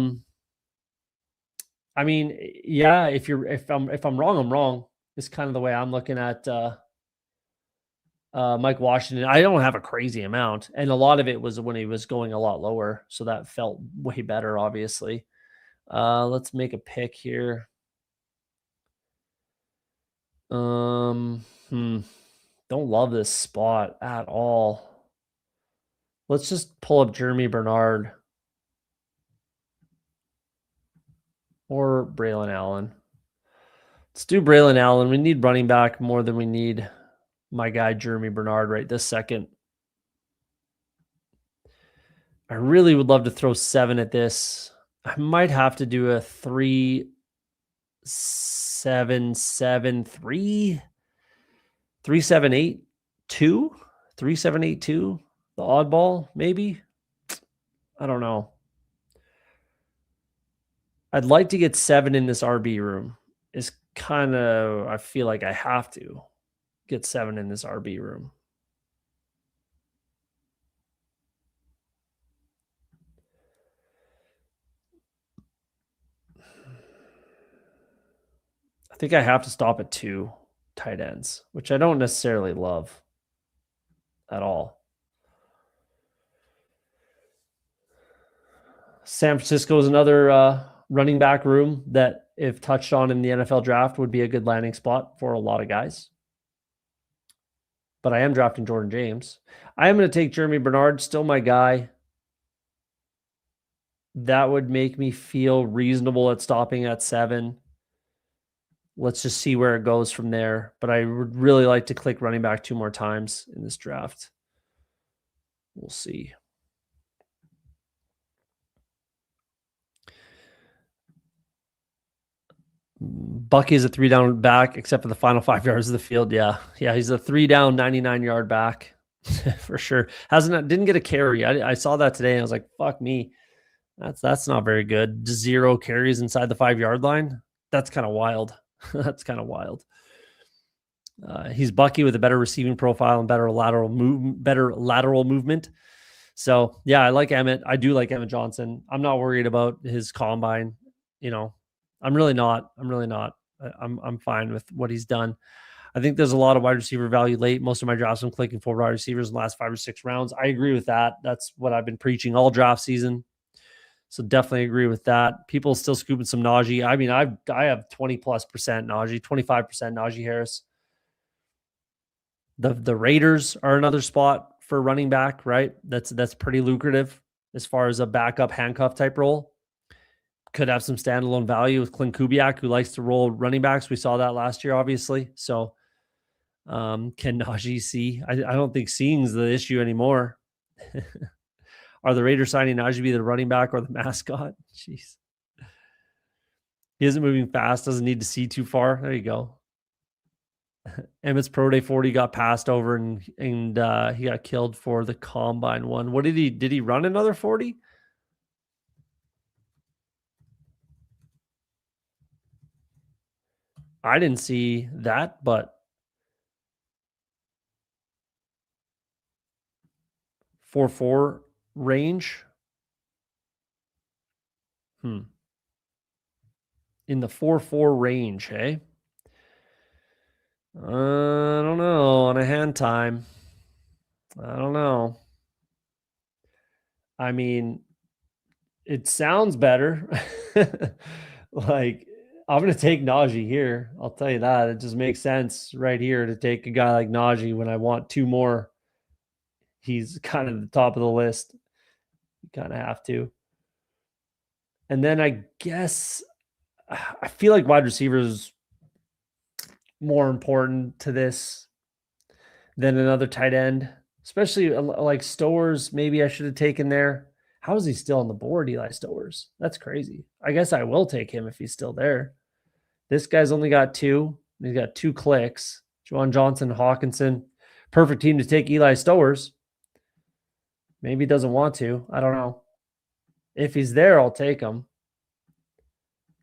Speaker 1: mean, yeah, if I'm wrong, I'm wrong. It's kind of the way I'm looking at Mike Washington. I don't have a crazy amount, and a lot of it was when he was going a lot lower, so that felt way better, obviously. Let's make a pick here. Don't love this spot at all. Let's just pull up Jeremy Bernard or Braylon Allen. Let's do Braylon Allen. We need running back more than we need my guy Jeremy Bernard right this second. I really would love to throw 7 at this. I might have to do a 3-7-7-3, 3-7-8-2, 3-7-8-2. The oddball, maybe. I don't know. I'd like to get 7 in this RB room. Is kind of, I feel like I have to get 7 in this RB room. I think I have to stop at 2 tight ends, which I don't necessarily love at all. San Francisco is another running back room that, if touched on in the NFL draft, would be a good landing spot for a lot of guys. But I am drafting Jordan James. I am going to take Jeremy Bernard, still my guy. That would make me feel reasonable at stopping at 7. Let's just see where it goes from there. But I would really like to click running back 2 more times in this draft. We'll see. Bucky is a 3-down back, except for the final 5 yards of the field. Yeah, he's a 3-down, 99-yard back for sure. Didn't get a carry. I saw that today, and I was like, "Fuck me, that's not very good." 0 carries inside the 5-yard line. That's kind of wild. That's kind of wild. He's Bucky with a better receiving profile and better lateral movement. So yeah, I like Emmett. I do like Emmett Johnson. I'm not worried about his combine. I'm really not. I'm fine with what he's done. I think there's a lot of wide receiver value late. Most of my drafts, I'm clicking for wide receivers in the last 5 or 6 rounds. I agree with that. That's what I've been preaching all draft season. So definitely agree with that. People still scooping some Najee. I mean, I have 20+% Najee, 25% Najee Harris. The Raiders are another spot for running back, right? That's pretty lucrative as far as a backup handcuff type role. Could have some standalone value with Clint Kubiak, who likes to roll running backs. We saw that last year, obviously. So can Najee see? I don't think seeing's the issue anymore. Are the Raiders signing Najee to be the running back or the mascot? Jeez. He isn't moving fast, doesn't need to see too far. There you go. Emmett's Pro Day 40 got passed over and he got killed for the Combine one. What did he run another 40? I didn't see that, but 4.4 range. In the 4.4 range, hey? I don't know. On a hand time. I don't know. I mean, it sounds better. Like, I'm going to take Najee here. I'll tell you that. It just makes sense right here to take a guy like Najee when I want two more. He's kind of the top of the list. You kind of have to. And then I guess I feel like wide receivers more important to this than another tight end, especially like Stowers. Maybe I should have taken there. How is he still on the board, Eli Stowers? That's crazy. I guess I will take him if he's still there. This guy's only got 2. He's got 2 clicks. Juwan Johnson, Hawkinson. Perfect team to take Eli Stowers. Maybe he doesn't want to. I don't know. If he's there, I'll take him.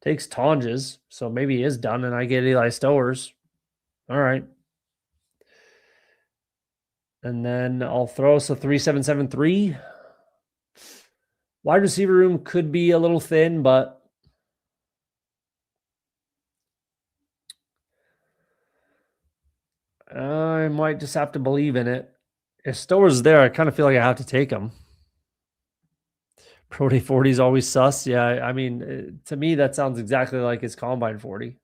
Speaker 1: Takes Tonjes, so maybe he is done and I get Eli Stowers. All right. And then I'll throw us a 3773. Wide receiver room could be a little thin, but I might just have to believe in it. If Stowers is there, I kind of feel like I have to take him. Pro Day 40 is always sus. Yeah, I mean, to me, that sounds exactly like his Combine 40.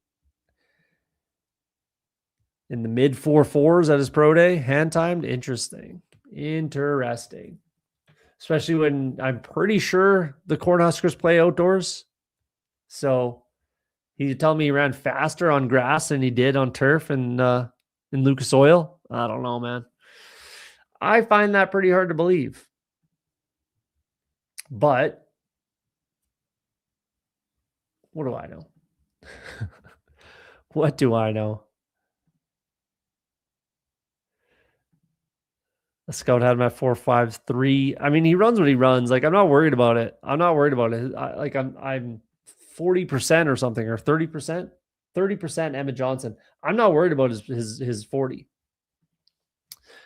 Speaker 1: In the mid 4.4s at his Pro Day, hand timed. Interesting. Especially when I'm pretty sure the Cornhuskers play outdoors. So he told me he ran faster on grass than he did on turf and in Lucas Oil. I don't know, man. I find that pretty hard to believe. But what do I know? What do I know? The scout had him at 4.53. I mean, he runs what he runs. Like, I'm not worried about it. I'm 40% or something, or 30%. 30% Emmett Johnson. I'm not worried about his 40.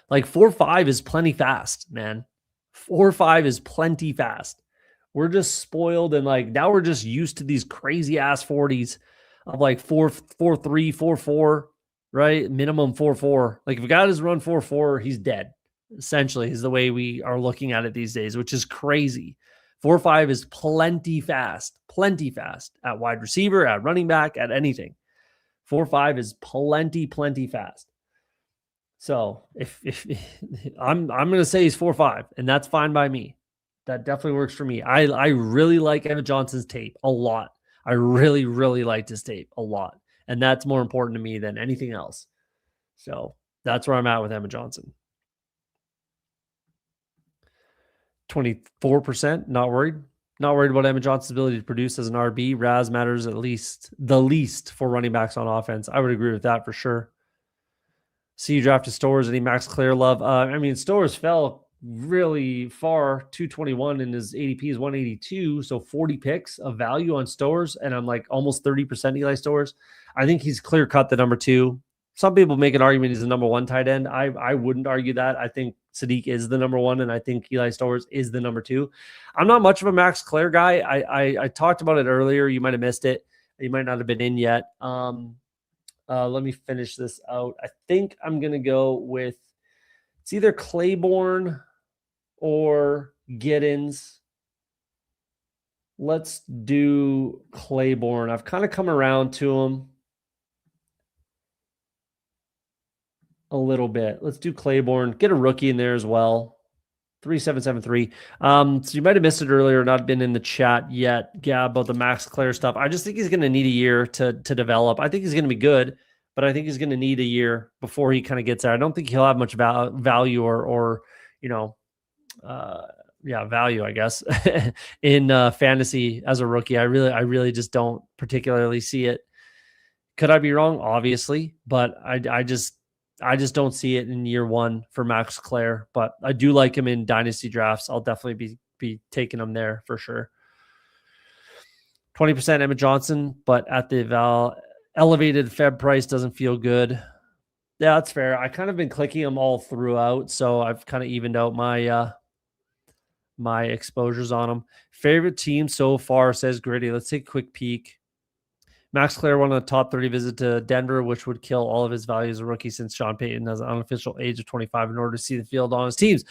Speaker 1: Like 4.5 is plenty fast, man. 4.5 is plenty fast. We're just spoiled and like now we're just used to these crazy ass 40s of like 4.3, 4.4, right? Minimum 4.4. Like if a guy doesn't run 4.4, he's dead. Essentially, is the way we are looking at it these days, which is crazy. 4.5 is plenty fast at wide receiver, at running back, at anything. 4.5 is plenty fast. So if I'm going to say he's 4.5, and that's fine by me. That definitely works for me. I really like Emmett Johnson's tape a lot. I really liked his tape a lot, and that's more important to me than anything else. So that's where I'm at with Emmett Johnson. 24%, not worried. Not worried about Emmett Johnson's ability to produce as an RB. Raz matters the least for running backs on offense. I would agree with that for sure. See you drafted Stowers. Any Max Clare love? I mean, Stowers fell really far, 221, and his ADP is 182. So 40 picks of value on Stowers, and I'm like almost 30% Eli Stowers. I think he's clear cut the number 2. Some people make an argument he's the number 1 tight end. I wouldn't argue that. I think Sadiq is the number 1, and I think Eli Stowers is the number 2. I'm not much of a Max Clare guy. I talked about it earlier. You might have missed it. You might not have been in yet. Let me finish this out. I think I'm going to go with it's either Claiborne or Giddens. Let's do Claiborne. I've kind of come around to him a little bit. Let's do Claiborne. Get a rookie in there as well. 3773. So you might have missed it earlier, not been in the chat yet, yeah, about the Max Clare stuff. I just think he's going to need a year to develop. I think he's going to be good, but I think he's going to need a year before he kind of gets there. I don't think he'll have much value or value, I guess, in fantasy as a rookie. I really just don't particularly see it. Could I be wrong? Obviously, but I just don't see it in year one for Max Clare. But I do like him in dynasty drafts. I'll definitely be taking him there for sure. 20% Emma Johnson, but at the elevated Feb price doesn't feel good. Yeah, that's fair. I kind of been clicking them all throughout, so I've kind of evened out my my exposures on them. Favorite team so far, says Gritty. Let's take a quick peek. Max Clare won a top 30 visit to Denver, which would kill all of his value as a rookie since Sean Payton has an unofficial age of 25 in order to see the field on his teams.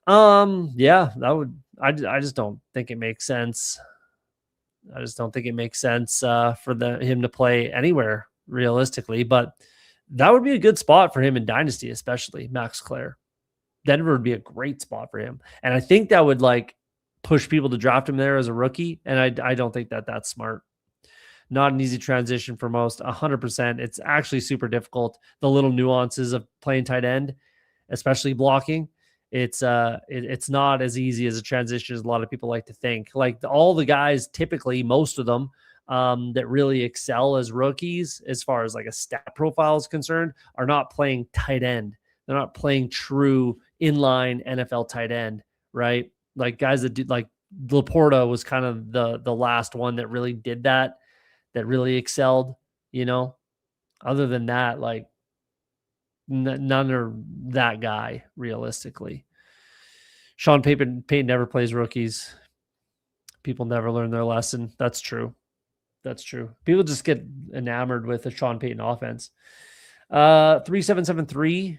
Speaker 1: Yeah, that would. I just don't think it makes sense. I just don't think it makes sense for him to play anywhere realistically. But that would be a good spot for him in Dynasty, especially Max Clare. Denver would be a great spot for him, and I think that would push people to draft him there as a rookie. And I don't think that's smart. Not an easy transition for most, 100%. It's actually super difficult. The little nuances of playing tight end, especially blocking, it's not as easy as a transition as a lot of people like to think. All the guys, typically, most of them that really excel as rookies, as far as a stat profile is concerned, are not playing tight end. They're not playing true inline NFL tight end, right? Guys that do, Laporta was kind of the last one that really did that really excelled, Other than that, none are that guy realistically. Sean Payton never plays rookies. People never learn their lesson. That's true. People just get enamored with the Sean Payton offense. 3773.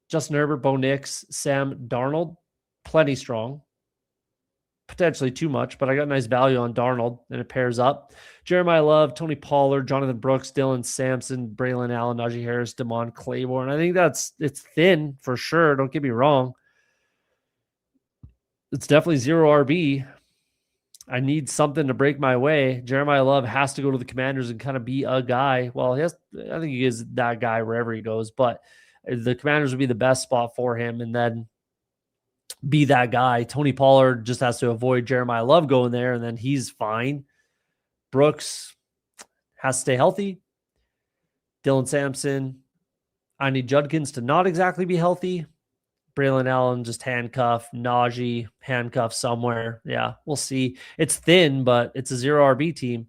Speaker 1: Justin Herbert, Bo Nix, Sam Darnold, plenty strong. Potentially too much, but I got nice value on Darnold, and it pairs up. Jeremiah Love, Tony Pollard, Jonathan Brooks, Dylan Sampson, Braylon Allen, Najee Harris, Damon Claiborne. I think it's thin for sure. Don't get me wrong. It's definitely zero RB. I need something to break my way. Jeremiah Love has to go to the Commanders and kind of be a guy. Well, I think he is that guy wherever he goes, but the Commanders would be the best spot for him. And then be that guy. Tony Pollard just has to avoid Jeremiah Love going there, and then he's fine. Brooks has to stay healthy. Dylan Sampson, I need Judkins to not exactly be healthy. Braylon Allen just handcuff. Najee handcuff somewhere. Yeah, we'll see. It's thin, but it's a zero RB team.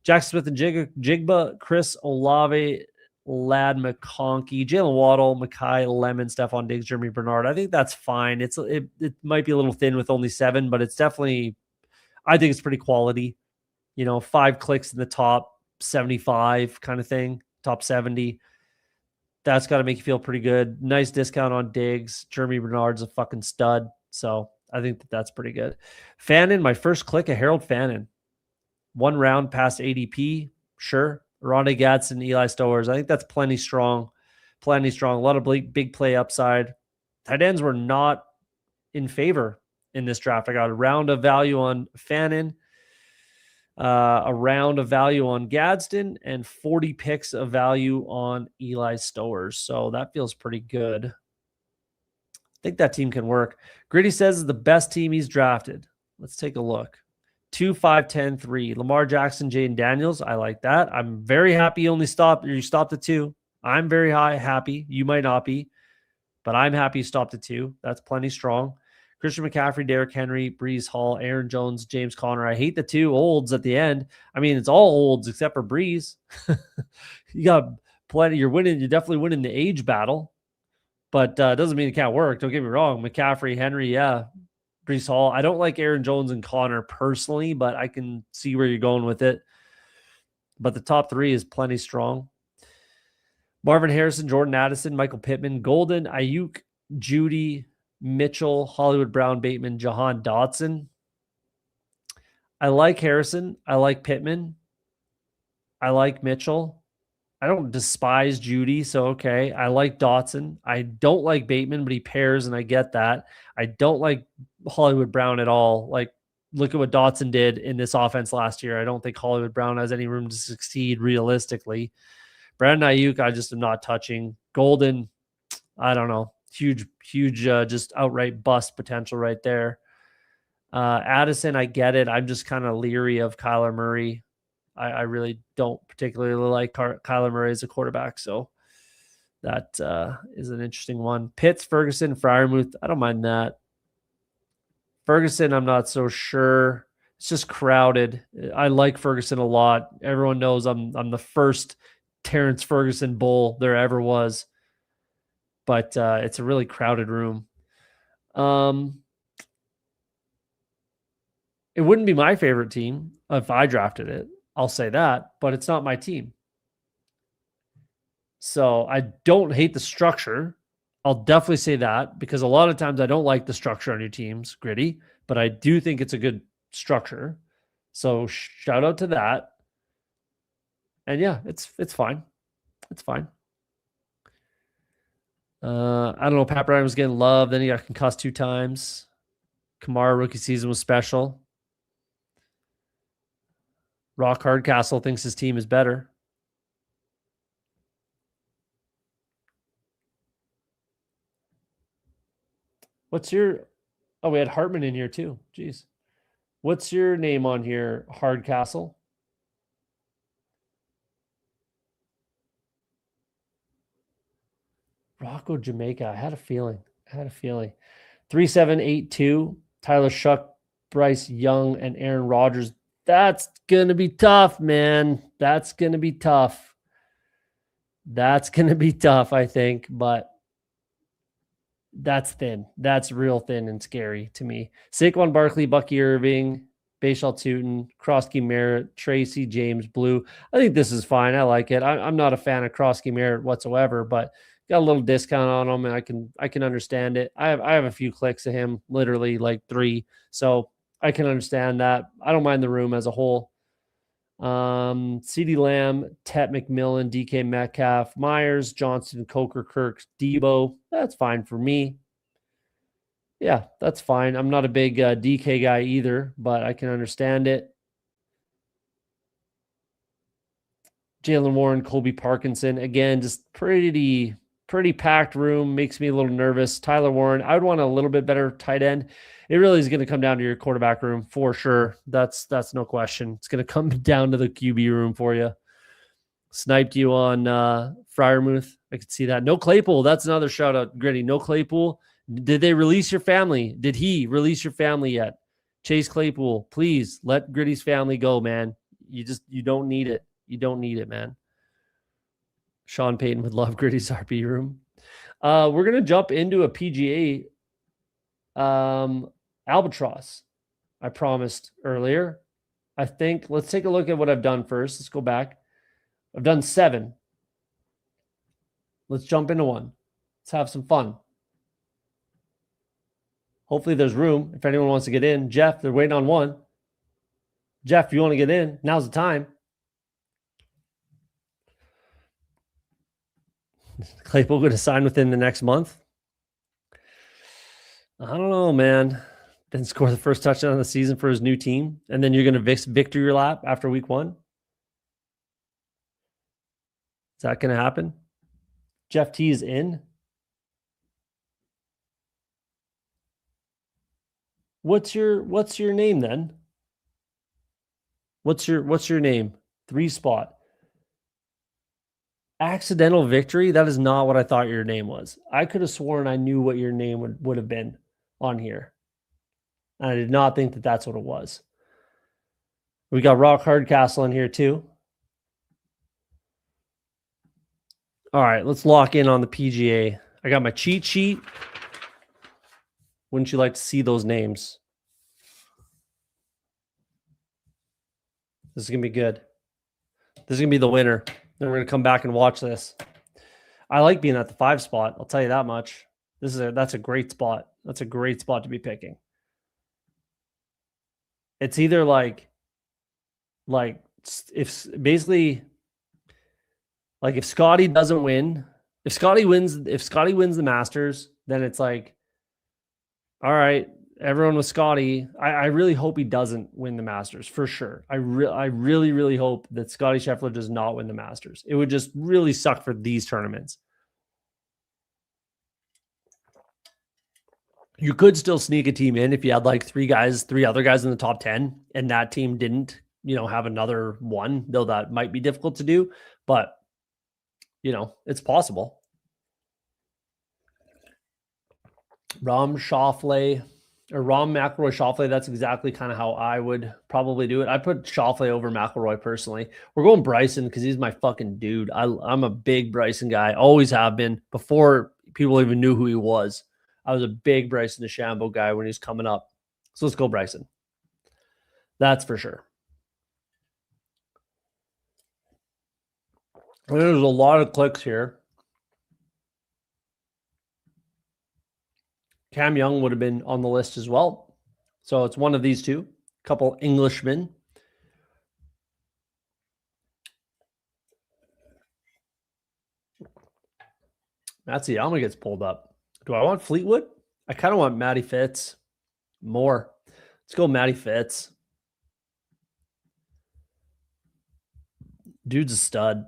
Speaker 1: Jackson Smith and Jigba, Chris Olave, Lad McConkey, Jalen Waddle, Mekhi Lemon, Stephon Diggs, Jeremy Bernard. I think that's fine. It might be a little thin with only 7, but it's definitely, I think it's pretty quality. 5 clicks in the top 75 kind of thing, top 70. That's got to make you feel pretty good. Nice discount on Diggs. Jeremy Bernard's a fucking stud. So I think that's pretty good. Fannin, my first click of Harold Fannin. 1 round past ADP. Sure. Rondé Gadsden, Eli Stowers. I think that's plenty strong. A lot of big play upside. Tight ends were not in favor in this draft. I got a round of value on Fannin, a round of value on Gadsden, and 40 picks of value on Eli Stowers. So that feels pretty good. I think that team can work. Gritty says is the best team he's drafted. Let's take a look. 2, 5, 10, 3. Lamar Jackson, Jaden Daniels. I like that. I'm very happy you stopped at 2. I'm very happy. You might not be, but I'm happy you stopped at 2. That's plenty strong. Christian McCaffrey, Derrick Henry, Breece Hall, Aaron Jones, James Conner. I hate the 2 olds at the end. I mean, it's all olds except for Breeze. You got plenty. You're winning. You're definitely winning the age battle, but it doesn't mean it can't work. Don't get me wrong. McCaffrey, Henry, yeah. Breece Hall. I don't like Aaron Jones and Connor personally, but I can see where you're going with it. But the top 3 is plenty strong. Marvin Harrison, Jordan Addison, Michael Pittman, Golden, Ayuk, Judy, Mitchell, Hollywood Brown, Bateman, Jahan Dotson. I like Harrison. I like Pittman. I like Mitchell. I don't despise Judy, so okay. I like Dotson. I don't like Bateman, but he pairs, and I get that. I don't like Hollywood Brown at all. Like, look at what Dotson did in this offense last year. I don't think Hollywood Brown has any room to succeed realistically. Brandon Ayuk, I just am not touching. Golden, I don't know. Huge, just outright bust potential right there. Addison, I get it. I'm just kind of leery of Kyler Murray. I really don't particularly like Kyler Murray as a quarterback. So that is an interesting one. Pitts, Ferguson, Freiermuth. I don't mind that. Ferguson, I'm not so sure. It's just crowded. I like Ferguson a lot. Everyone knows I'm the first Terrence Ferguson bull there ever was. But it's a really crowded room. It wouldn't be my favorite team if I drafted it. I'll say that, but it's not my team. So I don't hate the structure. I'll definitely say that because a lot of times I don't like the structure on your teams, Gritty, but I do think it's a good structure. So shout out to that. And yeah, it's fine. It's fine. I don't know. Pat Bryant was getting love. Then he got concussed 2 times. Kamara rookie season was special. Rock Hardcastle thinks his team is better. What's your... Oh, we had Hartman in here too. Jeez. What's your name on here, Hardcastle? Rocco Jamaica. I had a feeling. 3782. Tyler Shuck, Bryce Young, and Aaron Rodgers. That's going to be tough, man. That's going to be tough. I think, but that's thin. That's real thin and scary to me. Saquon Barkley, Bucky Irving, Bashal Tootin, Krosky Merritt, Tracy, James Blue. I think this is fine. I like it. I'm not a fan of Krosky Merritt whatsoever, but got a little discount on him, and I can understand it. I have a few clicks of him, literally like 3, so I can understand that. I don't mind the room as a whole. CeeDee Lamb, Tet McMillan, DK Metcalf, Myers, Johnson, Coker, Kirk, Debo. That's fine for me. Yeah, that's fine. I'm not a big DK guy either, but I can understand it. Jalen Warren, Colby Parkinson. Again, just pretty packed room. Makes me a little nervous. Tyler Warren, I would want a little bit better tight end. It really is going to come down to your quarterback room for sure. That's no question. It's going to come down to the QB room for you. Sniped you on Freiermuth. I could see that. No Claypool. That's another shout out, Gritty. No Claypool. Did they release your family? Did he release your family yet? Chase Claypool, please let Gritty's family go, man. You don't need it. You don't need it, man. Sean Payton would love Gritty's RP room. We're going to jump into a PGA Albatross. I promised earlier. I think let's take a look at what I've done first. Let's go back. I've done 7. Let's jump into one. Let's have some fun. Hopefully there's room if anyone wants to get in. Jeff, they're waiting on one. Jeff, if you want to get in, now's the time. Claypool going to sign within the next month? I don't know, man. Then score the first touchdown of the season for his new team, and then you're going to victory lap after week 1? Is that going to happen? Jeff T is in. What's your name then? What's your name? 3 spot. Accidental victory? That is not what I thought your name was. I could have sworn I knew what your name would have been on here. And I did not think that that's what it was. We got Rock Hardcastle in here too. All right, let's lock in on the PGA. I got my cheat sheet. Wouldn't you like to see those names? This is going to be good. This is going to be the winner. Then we're going to come back and watch this. I like being at the 5 spot. I'll tell you that much. That's a great spot. That's a great spot to be picking. It's either like if basically Like if Scotty doesn't win, if Scotty wins the Masters, then it's like, all right, everyone with Scotty. I really hope he doesn't win the Masters for sure. I really, really hope that Scotty Scheffler does not win the Masters. It would just really suck for these tournaments. You could still sneak a team in if you had like three other guys in the top 10, and that team didn't, have another one, though that might be difficult to do, but it's possible. Rahm Schauffele or Rahm McIlroy Schauffele. That's exactly kind of how I would probably do it. I put Schauffele over McIlroy personally. We're going Bryson because he's my fucking dude. I'm a big Bryson guy. Always have been before people even knew who he was. I was a big Bryson DeChambeau guy when he was coming up. So let's go Bryson. That's for sure. There's a lot of clicks here. Cam Young would have been on the list as well. So it's one of these two. A couple Englishmen. Matsuyama gets pulled up. Do I want Fleetwood? I kind of want Matty Fitz more. Let's go Matty Fitz. Dude's a stud.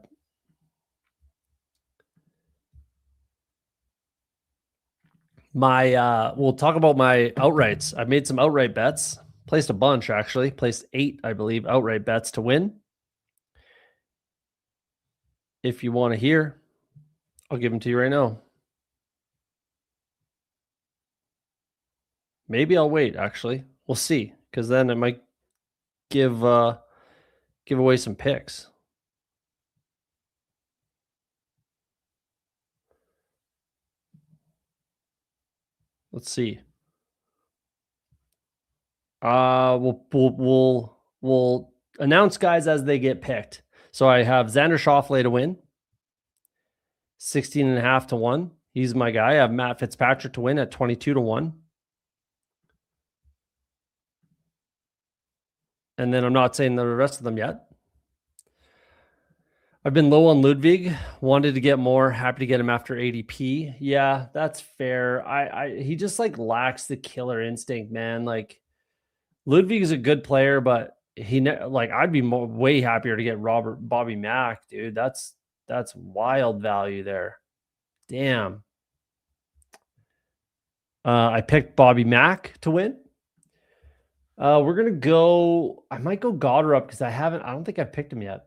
Speaker 1: We'll talk about my outrights. I made some outright bets. Placed a bunch, actually. Placed 8, I believe, outright bets to win. If you want to hear, I'll give them to you right now. Maybe I'll wait, actually. We'll see, because then it might give away some picks. Let's see. We'll announce guys as they get picked. So I have Xander Schauffele to win, 16.5 to 1. He's my guy. I have Matt Fitzpatrick to win at 22 to 1. And then I'm not saying the rest of them yet. I've been low on Ludwig. Wanted to get more. Happy to get him after ADP. Yeah, that's fair. He just like lacks the killer instinct, man. Like Ludwig is a good player, but I'd be way happier to get Bobby Mack, dude. That's wild value there. Damn. I picked Bobby Mack to win. We're gonna go. I might go Goddard because I don't think I've picked him yet.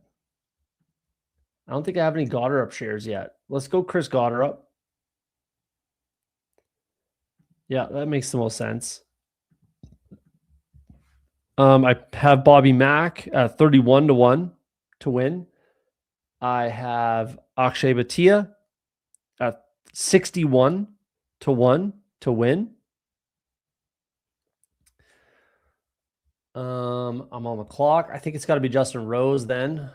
Speaker 1: I don't think I have any Goddard shares yet. Let's go Chris Goddard. Yeah, that makes the most sense. I have Bobby Mack at 31 to 1 to win. I have Akshay Bhatia at 61 to 1 to win. I'm on the clock. I think it's got to be Justin Rose then,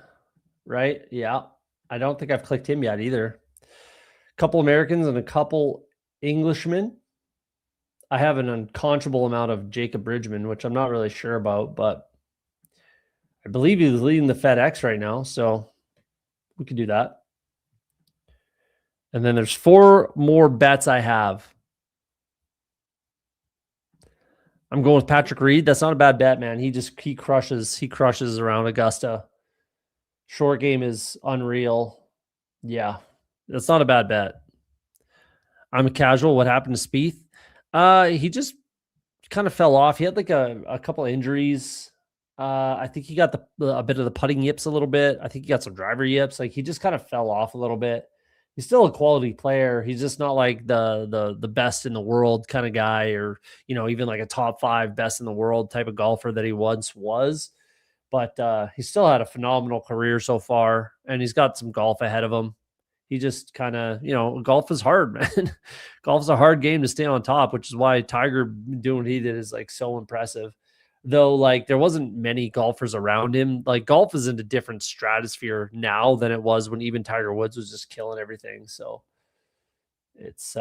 Speaker 1: right? Yeah. I don't think I've clicked him yet either. A couple Americans and a couple Englishmen. I have an unconscionable amount of Jacob Bridgman, which I'm not really sure about, but I believe he's leading the FedEx right now, so we could do that. And then there's 4 more bets I have. I'm going with Patrick Reed. That's not a bad bet, man. He crushes around Augusta. Short game is unreal. Yeah, that's not a bad bet. I'm a casual. What happened to Spieth? He just kind of fell off. He had like a couple of injuries. I think he got a bit of the putting yips a little bit. I think he got some driver yips. Like he just kind of fell off a little bit. He's still a quality player. He's just not like the best in the world kind of guy, or even like a top 5 best in the world type of golfer that he once was. But he still had a phenomenal career so far, and he's got some golf ahead of him. He just kind of, golf is hard, man. Golf's a hard game to stay on top, which is why Tiger doing what he did is like so impressive. Though, like, there wasn't many golfers around him. Like, golf is in a different stratosphere now than it was when even Tiger Woods was just killing everything. So it's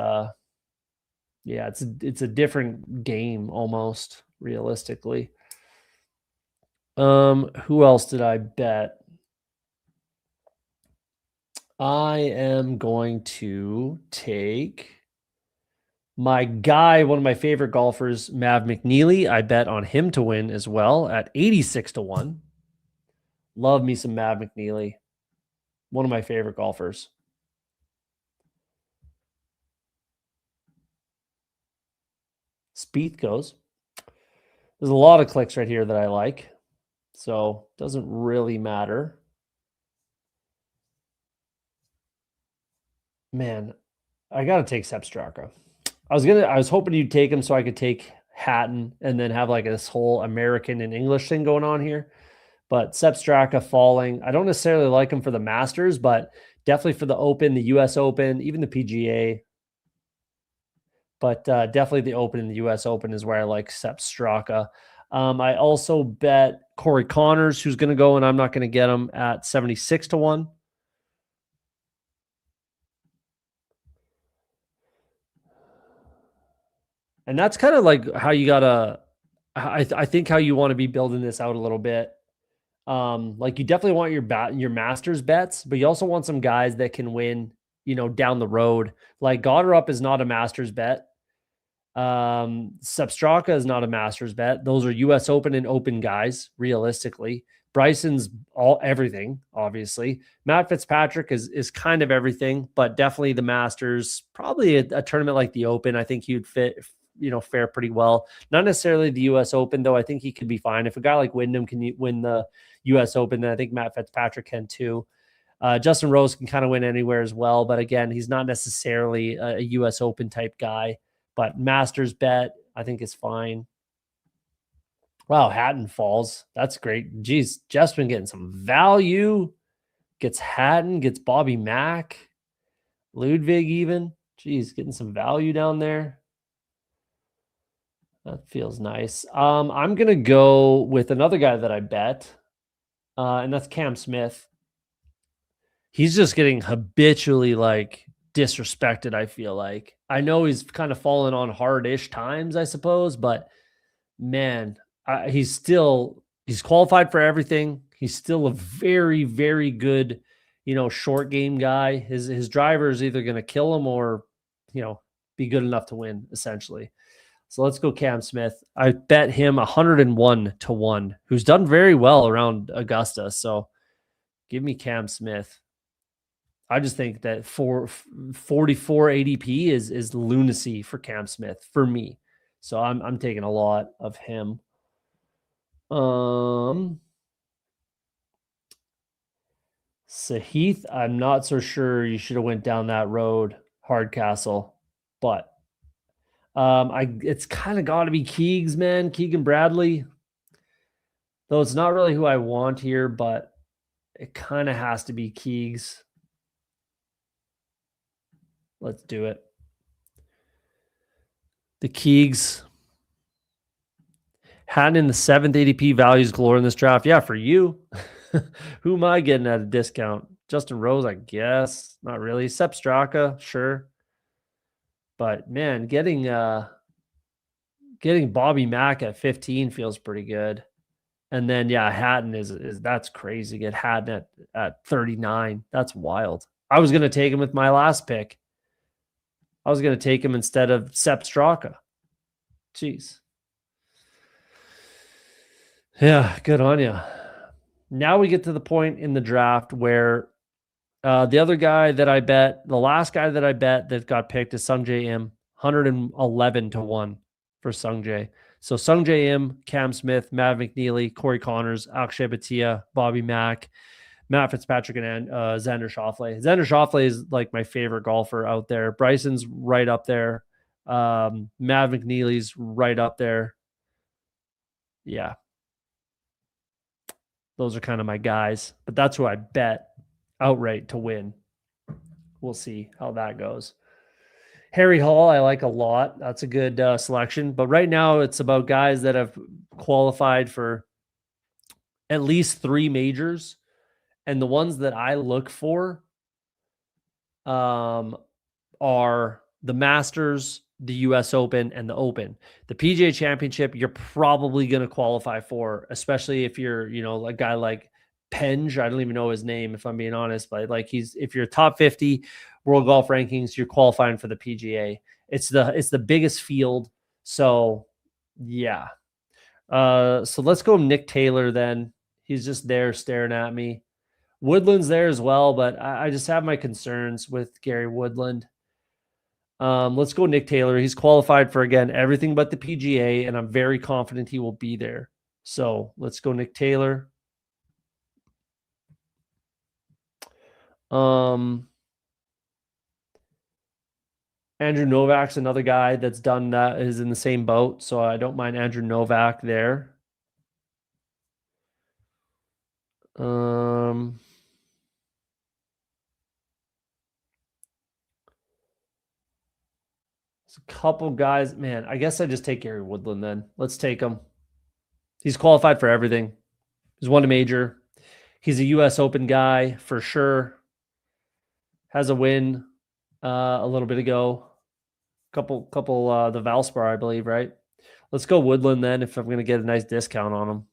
Speaker 1: it's a different game almost, realistically. Who else did I bet? I am going to take my guy, one of my favorite golfers, Mav McNeely. I bet on him to win as well at 86 to 1. Love me some Mav McNeely. One of my favorite golfers. Spieth goes. There's a lot of clicks right here that I like. So doesn't really matter. Man, I gotta take Sepp Straka. I was hoping you'd take him so I could take Hatton and then have like this whole American and English thing going on here. But Sepp Straka falling. I don't necessarily like him for the Masters, but definitely for the Open, the US Open, even the PGA. But definitely the Open and the US Open is where I like Sepp Straka. I also bet Corey Connors, who's going to go, and I'm not going to get him at 76 to 1. And that's kind of like how you gotta. I think how you want to be building this out a little bit. Like you definitely want your Masters bets, but you also want some guys that can win, down the road. Like Goddard is not a Masters bet. Sepp Straka is not a Masters bet. Those are US Open and Open guys, realistically. Bryson's everything, obviously. Matt Fitzpatrick is kind of everything, but definitely the Masters, probably a tournament like the Open. I think he would fare pretty well. Not necessarily the US Open, though. I think he could be fine. If a guy like Wyndham can win the US Open, then I think Matt Fitzpatrick can too. Justin Rose can kind of win anywhere as well, but again, he's not necessarily a US Open type guy. But Masters bet, I think, is fine. Wow, Hatton falls. That's great. Geez, Jeff's been getting some value. Gets Hatton, gets Bobby Mack, Ludwig even. Geez, getting some value down there. That feels nice. I'm going to go with another guy that I bet, and that's Cam Smith. He's just getting habitually disrespected, I feel like. I know he's kind of fallen on hard-ish times, I suppose, but man, he's qualified for everything. He's still a very, very good, short game guy. His driver is either going to kill him or, be good enough to win, essentially. So let's go Cam Smith. I bet him 101 to 1, who's done very well around Augusta. So give me Cam Smith. I just think that 44 ADP is lunacy for Cam Smith for me. So I'm taking a lot of him. Sahith, I'm not so sure you should have went down that road, Hardcastle, but it's kind of got to be Keegs, man. Keegan Bradley, though it's not really who I want here, but it kind of has to be Keegs. Let's do it. The Keegs. Hatton in the 7th ADP values galore in this draft. Yeah, for you. Who am I getting at a discount? Justin Rose, I guess. Not really. Sepp Straka, sure. But man, getting Bobby Mack at 15 feels pretty good. And then Hatton is that's crazy. Get Hatton at 39. That's wild. I was gonna take him with my last pick. I was gonna take him instead of Sepp Straka. Jeez. Yeah, good on you. Now we get to the point in the draft where the other guy that I bet, the last guy that I bet that got picked is Sungjae Im, 111 to 1 for Sungjae. So Sungjae Im, Cam Smith, Mav McNeely, Corey Connors, Akshay Bhatia, Bobby Mack, Matt Fitzpatrick, and Xander Schauffele. Xander Schauffele is like my favorite golfer out there. Bryson's right up there. Mav McNeely's right up there. Yeah. Those are kind of my guys, but that's who I bet outright to win. We'll see how that goes. Harry Hall, I like a lot. That's a good selection. But right now, it's about guys that have qualified for at least 3 majors. And the ones that I look for are the Masters, the US Open, and the Open. The PGA Championship, you're probably going to qualify for, especially if you're, a guy like Penge. I don't even know his name if I'm being honest, but like if you're top 50 world golf rankings, you're qualifying for the PGA. It's the biggest field. So yeah. So let's go Nick Taylor then. He's just there staring at me. Woodland's there as well, but I just have my concerns with Gary Woodland. Let's go Nick Taylor. He's qualified for, again, everything but the PGA, and I'm very confident he will be there. So let's go Nick Taylor. Andrew Novak's another guy that's done that, is in the same boat, so I don't mind Andrew Novak there. There's a couple guys. Man, I guess I just take Gary Woodland then. Let's take him. He's qualified for everything. He's won a major. He's a U.S. Open guy for sure. Has a win a little bit ago. Couple the Valspar, I believe, right? Let's go Woodland then if I'm going to get a nice discount on him.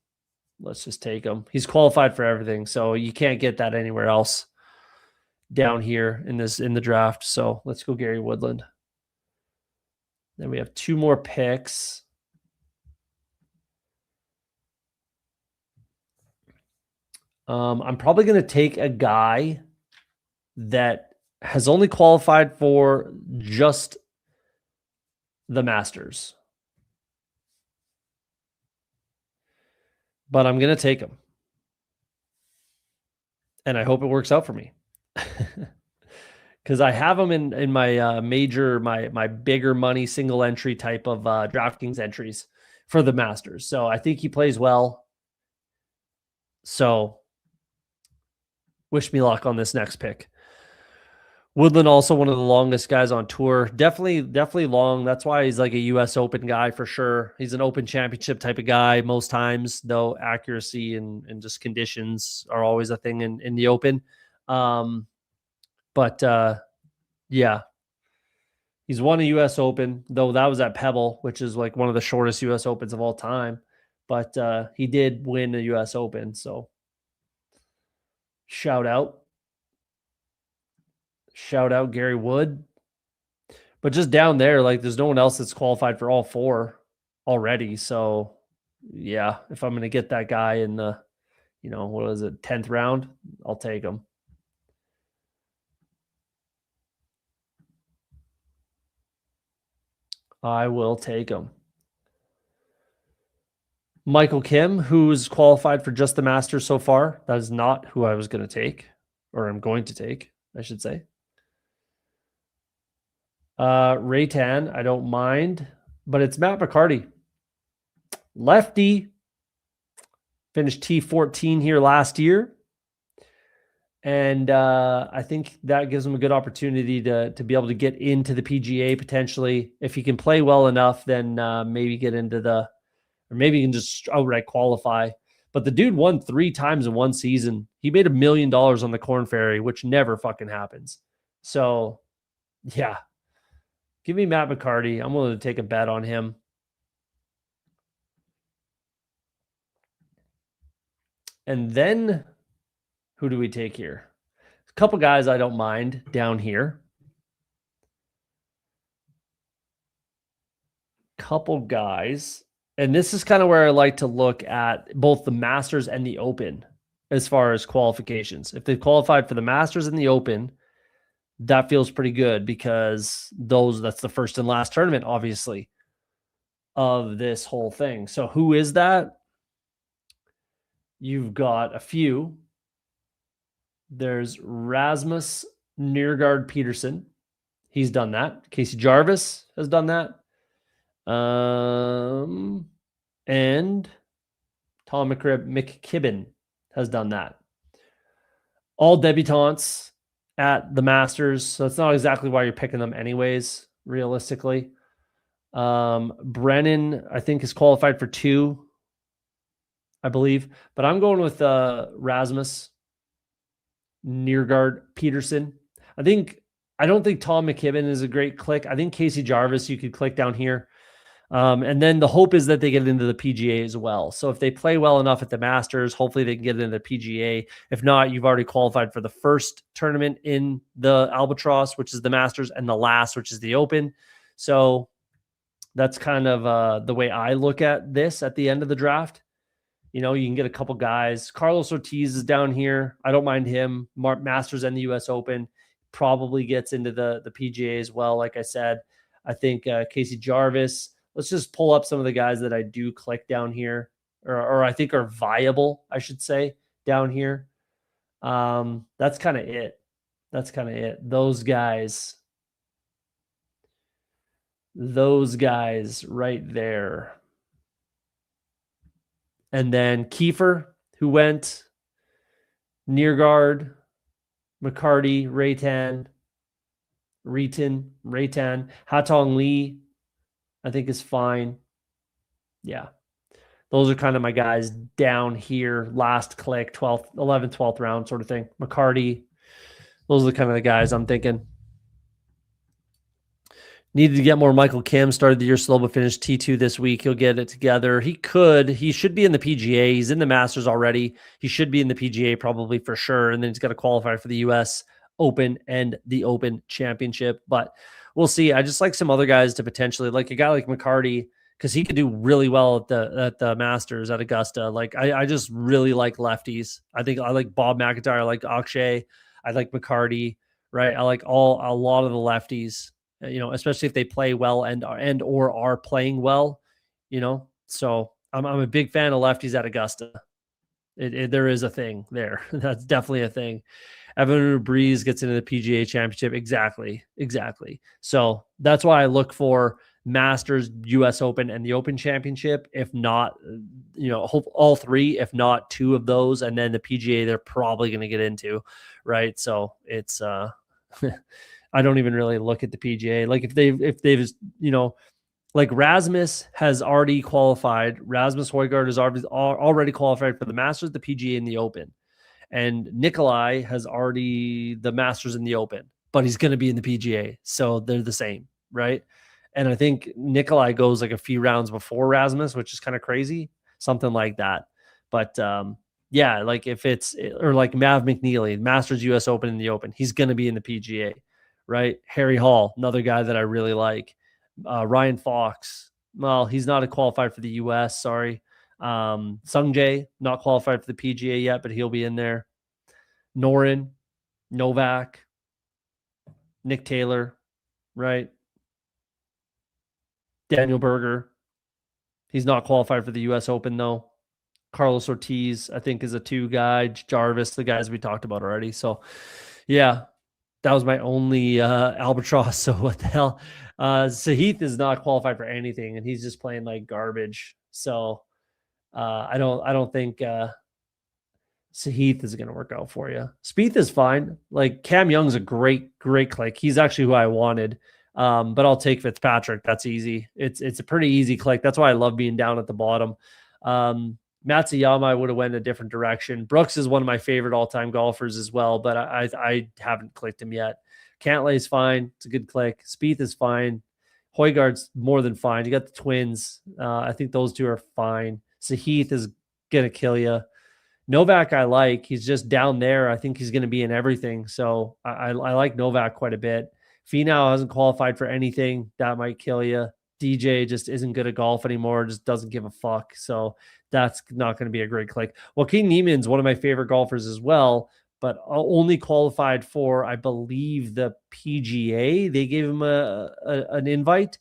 Speaker 1: Let's just take him. He's qualified for everything, so you can't get that anywhere else down here in the draft. So let's go Gary Woodland. Then we have 2 more picks. I'm probably going to take a guy that has only qualified for just the Masters, but I'm going to take him, and I hope it works out for me. Because I have him in my major, my bigger money single entry type of DraftKings entries for the Masters. So I think he plays well. So wish me luck on this next pick. Woodland, also one of the longest guys on tour. Definitely long. That's why he's like a U.S. Open guy for sure. He's an Open Championship type of guy most times, though accuracy and just conditions are always a thing in the Open. But yeah, he's won a U.S. Open, though that was at Pebble, which is like one of the shortest U.S. Opens of all time. But he did win a U.S. Open, so shout out Gary Wood. But just down there, like there's no one else that's qualified for all 4 already. So yeah, if I'm going to get that guy in the, what is it, 10th round, I'll take him. I will take him. Michael Kim, who's qualified for just the Masters so far. That is not who I was going to take, or I'm going to take, I should say. Raytan, I don't mind, but it's Matt McCarty. Lefty. Finished T14 here last year. And I think that gives him a good opportunity to be able to get into the PGA potentially. If he can play well enough, then maybe get into or maybe he can just outright qualify. But the dude won 3 times in one season. He made $1 million on the Corn Ferry, which never fucking happens. So, yeah. Give me Matt McCarty. I'm willing to take a bet on him. And then who do we take here? A couple guys I don't mind down here. Couple guys. And this is kind of where I like to look at both the Masters and the Open as far as qualifications. If they've qualified for the Masters and the Open, that feels pretty good because that's the first and last tournament, obviously, of this whole thing. So who is that? You've got a few. There's Rasmus Nørgaard Peterson. He's done that. Casey Jarvis has done that. And Tom McKibben has done that. All debutantes at the Masters, so it's not exactly why you're picking them anyways, realistically. Brennan, I think, is qualified for 2, I believe. But I'm going with Rasmus Nørgaard Peterson. I don't think Tom McKibben is a great click. I think Casey Jarvis, you could click down here. And then the hope is that they get into the PGA as well. So if they play well enough at the Masters, hopefully they can get into the PGA. If not, you've already qualified for the first tournament in the Albatross, which is the Masters, and the last, which is the Open. So that's kind of the way I look at this at the end of the draft. You know, you can get a couple guys. Carlos Ortiz is down here. I don't mind him. Masters and the U.S. Open. Probably gets into the PGA as well. Like I said, I think Casey Jarvis. Let's just pull up some of the guys that I do click down here, or I think are viable, I should say, down here. That's kind of it. That's kind of it. Those guys right there. And then Kiefer, who went, Nearguard, McCarty, Raytan, Hatong Lee, I think is fine. Yeah. Those are kind of my guys down here. Last click, 12th, 11th, 12th round sort of thing. McCarty. Those are the kind of the guys I'm thinking. Needed to get more Michael Kim. Started the year slow, but finished T2 this week. He'll get it together. He should be in the PGA. He's in the Masters already. He should be in the PGA probably for sure. And then he's got to qualify for the US Open and the Open Championship. But we'll see. I just like some other guys to potentially, like a guy like McCarty, because he could do really well at the Masters at Augusta. Like I just really like lefties. I think I like Bob McIntyre. I like Akshay. I like McCarty. Right. I like a lot of the lefties. You know, especially if they play well and or are playing well, you know. So I'm a big fan of lefties at Augusta. There is a thing there. That's definitely a thing. Evan Breeze gets into the PGA Championship. Exactly. So that's why I look for Masters, US Open, and the Open Championship. If not, you know, hope all three, if not two of those, and then the PGA they're probably going to get into, right? So it's I don't even really look at the PGA. Like if they've you know, like Rasmus has already qualified. Rasmus Højgaard has already qualified for the Masters, the PGA, and the Open. And Nikolai has already the Masters and the Open, but he's going to be in the PGA. So they're the same, right? And I think Nikolai goes like a few rounds before Rasmus, which is kind of crazy, something like that. But yeah, like if it's, or like Mav McNeely, Masters, US Open, and the Open, he's going to be in the PGA. Right? Harry Hall, another guy that I really like. Ryan Fox. Well, he's not qualified for the US. Sorry. Sung Jae, not qualified for the PGA yet, but he'll be in there. Norin, Novak, Nick Taylor, right? Daniel Berger. He's not qualified for the US Open, though. Carlos Ortiz, I think, is a 2 guy. Jarvis, the guys we talked about already. So, yeah. That was my only albatross. So what the hell? Sahith is not qualified for anything, and he's just playing like garbage. So I don't think Sahith is going to work out for you. Spieth is fine. Like Cam Young's a great click. He's actually who I wanted. But I'll take Fitzpatrick. That's easy. It's a pretty easy click. That's why I love being down at the bottom. Matsuyama, I would have went a different direction. Brooks is one of my favorite all-time golfers as well, but I haven't clicked him yet. Cantlay's fine. It's a good click. Spieth is fine. Højgaard's more than fine. You got the twins. I think those two are fine. Sahith is going to kill you. Novak I like. He's just down there. I think he's going to be in everything. So I like Novak quite a bit. Finau hasn't qualified for anything. That might kill you. DJ just isn't good at golf anymore. Just doesn't give a fuck. So that's not going to be a great click. Joaquin Niemann's one of my favorite golfers as well, but only qualified for, I believe, the PGA. They gave him an invite.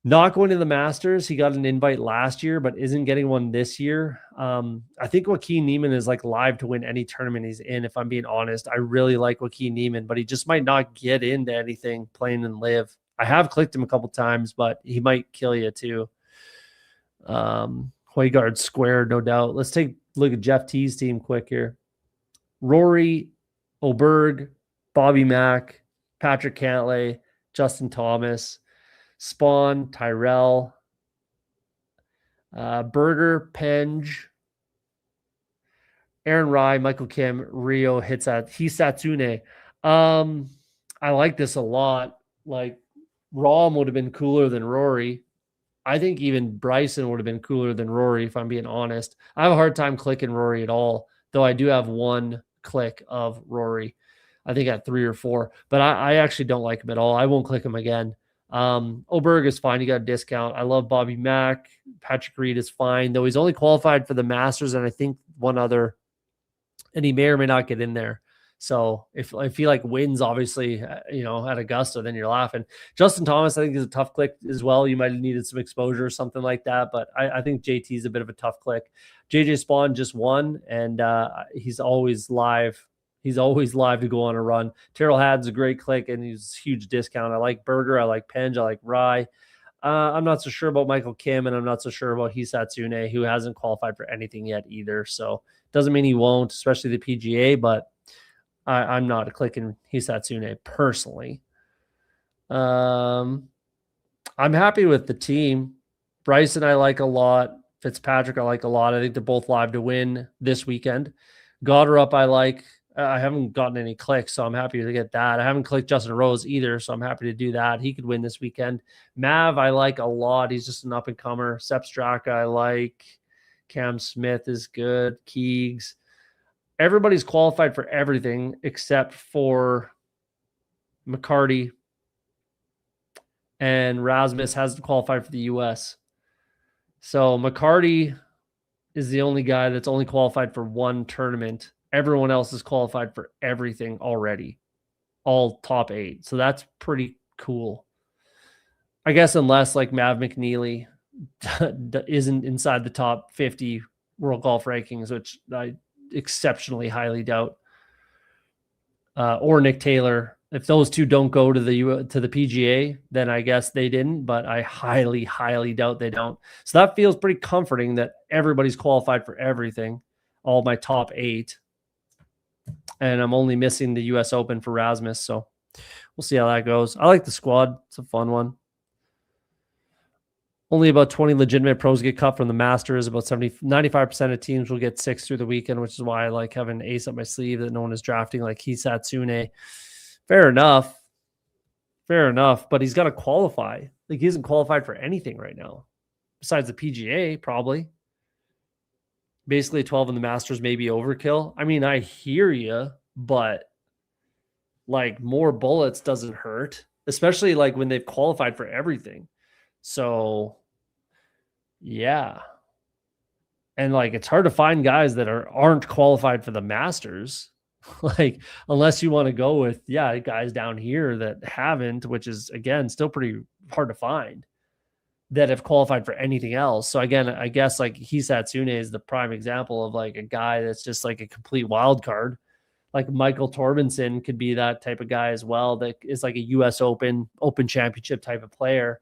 Speaker 1: Not going to the Masters. He got an invite last year, but isn't getting one this year. I think Joaquin Niemann is like live to win any tournament he's in, if I'm being honest. I really like Joaquin Niemann, but he just might not get into anything playing in live. I have clicked him a couple times, but he might kill you too. Højgaard square, no doubt. Let's take a look at Jeff T's team quick here. Rory, Oberg, Bobby Mack, Patrick Cantlay, Justin Thomas, Spawn, Tyrell, Berger, Penge, Aaron Rai, Michael Kim, Rio, Hisatsune. I like this a lot. Like, Rahm would have been cooler than Rory. I think even Bryson would have been cooler than Rory, if I'm being honest. I have a hard time clicking Rory at all, though I do have one click of Rory. I think at 3 or 4, but I actually don't like him at all. I won't click him again. Oberg is fine. You got a discount. I love Bobby Mack. Patrick Reed is fine, though he's only qualified for the Masters and I think one other, and he may or may not get in there. So if he like wins, obviously, at Augusta, then you're laughing. Justin Thomas, I think, is a tough click as well. You might have needed some exposure or something like that, but I think JT is a bit of a tough click. JJ Spawn just won, and he's always live. He's always live to go on a run. Terrell Hadd's a great click, and he's a huge discount. I like Berger. I like Penge. I like Rye. I'm not so sure about Michael Kim, and I'm not so sure about Hisatsune, who hasn't qualified for anything yet either. So doesn't mean he won't, especially the PGA, but I'm not clicking Hisatsune personally. I'm happy with the team. Bryson, I like a lot. Fitzpatrick, I like a lot. I think they're both live to win this weekend. Goddard, I like. I haven't gotten any clicks, so I'm happy to get that. I haven't clicked Justin Rose either, so I'm happy to do that. He could win this weekend. Mav, I like a lot. He's just an up-and-comer. Sepp Straka, I like. Cam Smith is good. Keegs. Everybody's qualified for everything except for McCarty, and Rasmus hasn't qualified for the U.S. So McCarty is the only guy that's only qualified for one tournament. Everyone else is qualified for everything already, all top 8. So that's pretty cool. I guess unless like Mav McNeely isn't inside the top 50 world golf rankings, which I exceptionally highly doubt, or Nick Taylor. If those two don't go to the PGA, then I guess they didn't, but I highly, highly doubt they don't. So that feels pretty comforting that everybody's qualified for everything, all my top 8. And I'm only missing the US Open for Rasmus, so we'll see how that goes. I like the squad. It's a fun one. Only about 20 legitimate pros get cut from the Masters. About 95% of teams will get 6 through the weekend, which is why I like having an ace up my sleeve that no one is drafting, like Hisatsune. Fair enough. Fair enough. But he's got to qualify. Like, he hasn't qualified for anything right now. Besides the PGA, probably. Basically, 12 in the Masters may be overkill. I mean, I hear you, but like more bullets doesn't hurt. Especially like when they've qualified for everything. So, yeah. And like, it's hard to find guys that aren't qualified for the Masters. Like, unless you want to go with, guys down here that haven't, which is, again, still pretty hard to find, that have qualified for anything else. So again, I guess like Hisatsune is the prime example of like a guy that's just like a complete wild card. Like Michael Torbenson could be that type of guy as well. That is like a US Open championship type of player.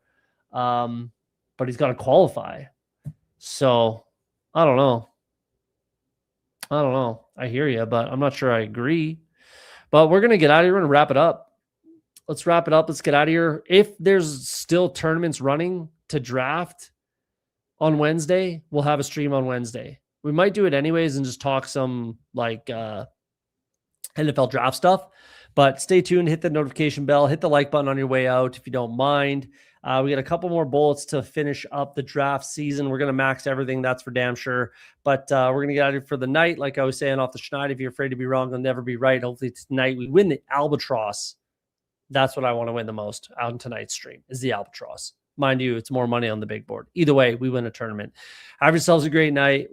Speaker 1: But he's got to qualify. So I don't know. I hear you, but I'm not sure I agree. But we're going to get out of here and wrap it up. Let's wrap it up. Let's get out of here. If there's still tournaments running to draft on Wednesday, we'll have a stream on Wednesday. We might do it anyways and just talk some like NFL draft stuff. But stay tuned, hit the notification bell, hit the like button on your way out if you don't mind. We got a couple more bullets to finish up the draft season. We're going to max everything, that's for damn sure. But we're going to get out of here for the night. Like I was saying, off the Schneid, if you're afraid to be wrong, you'll never be right. Hopefully tonight we win the Albatross. That's what I want to win the most on tonight's stream, is the Albatross. Mind you, it's more money on the big board. Either way, we win a tournament. Have yourselves a great night.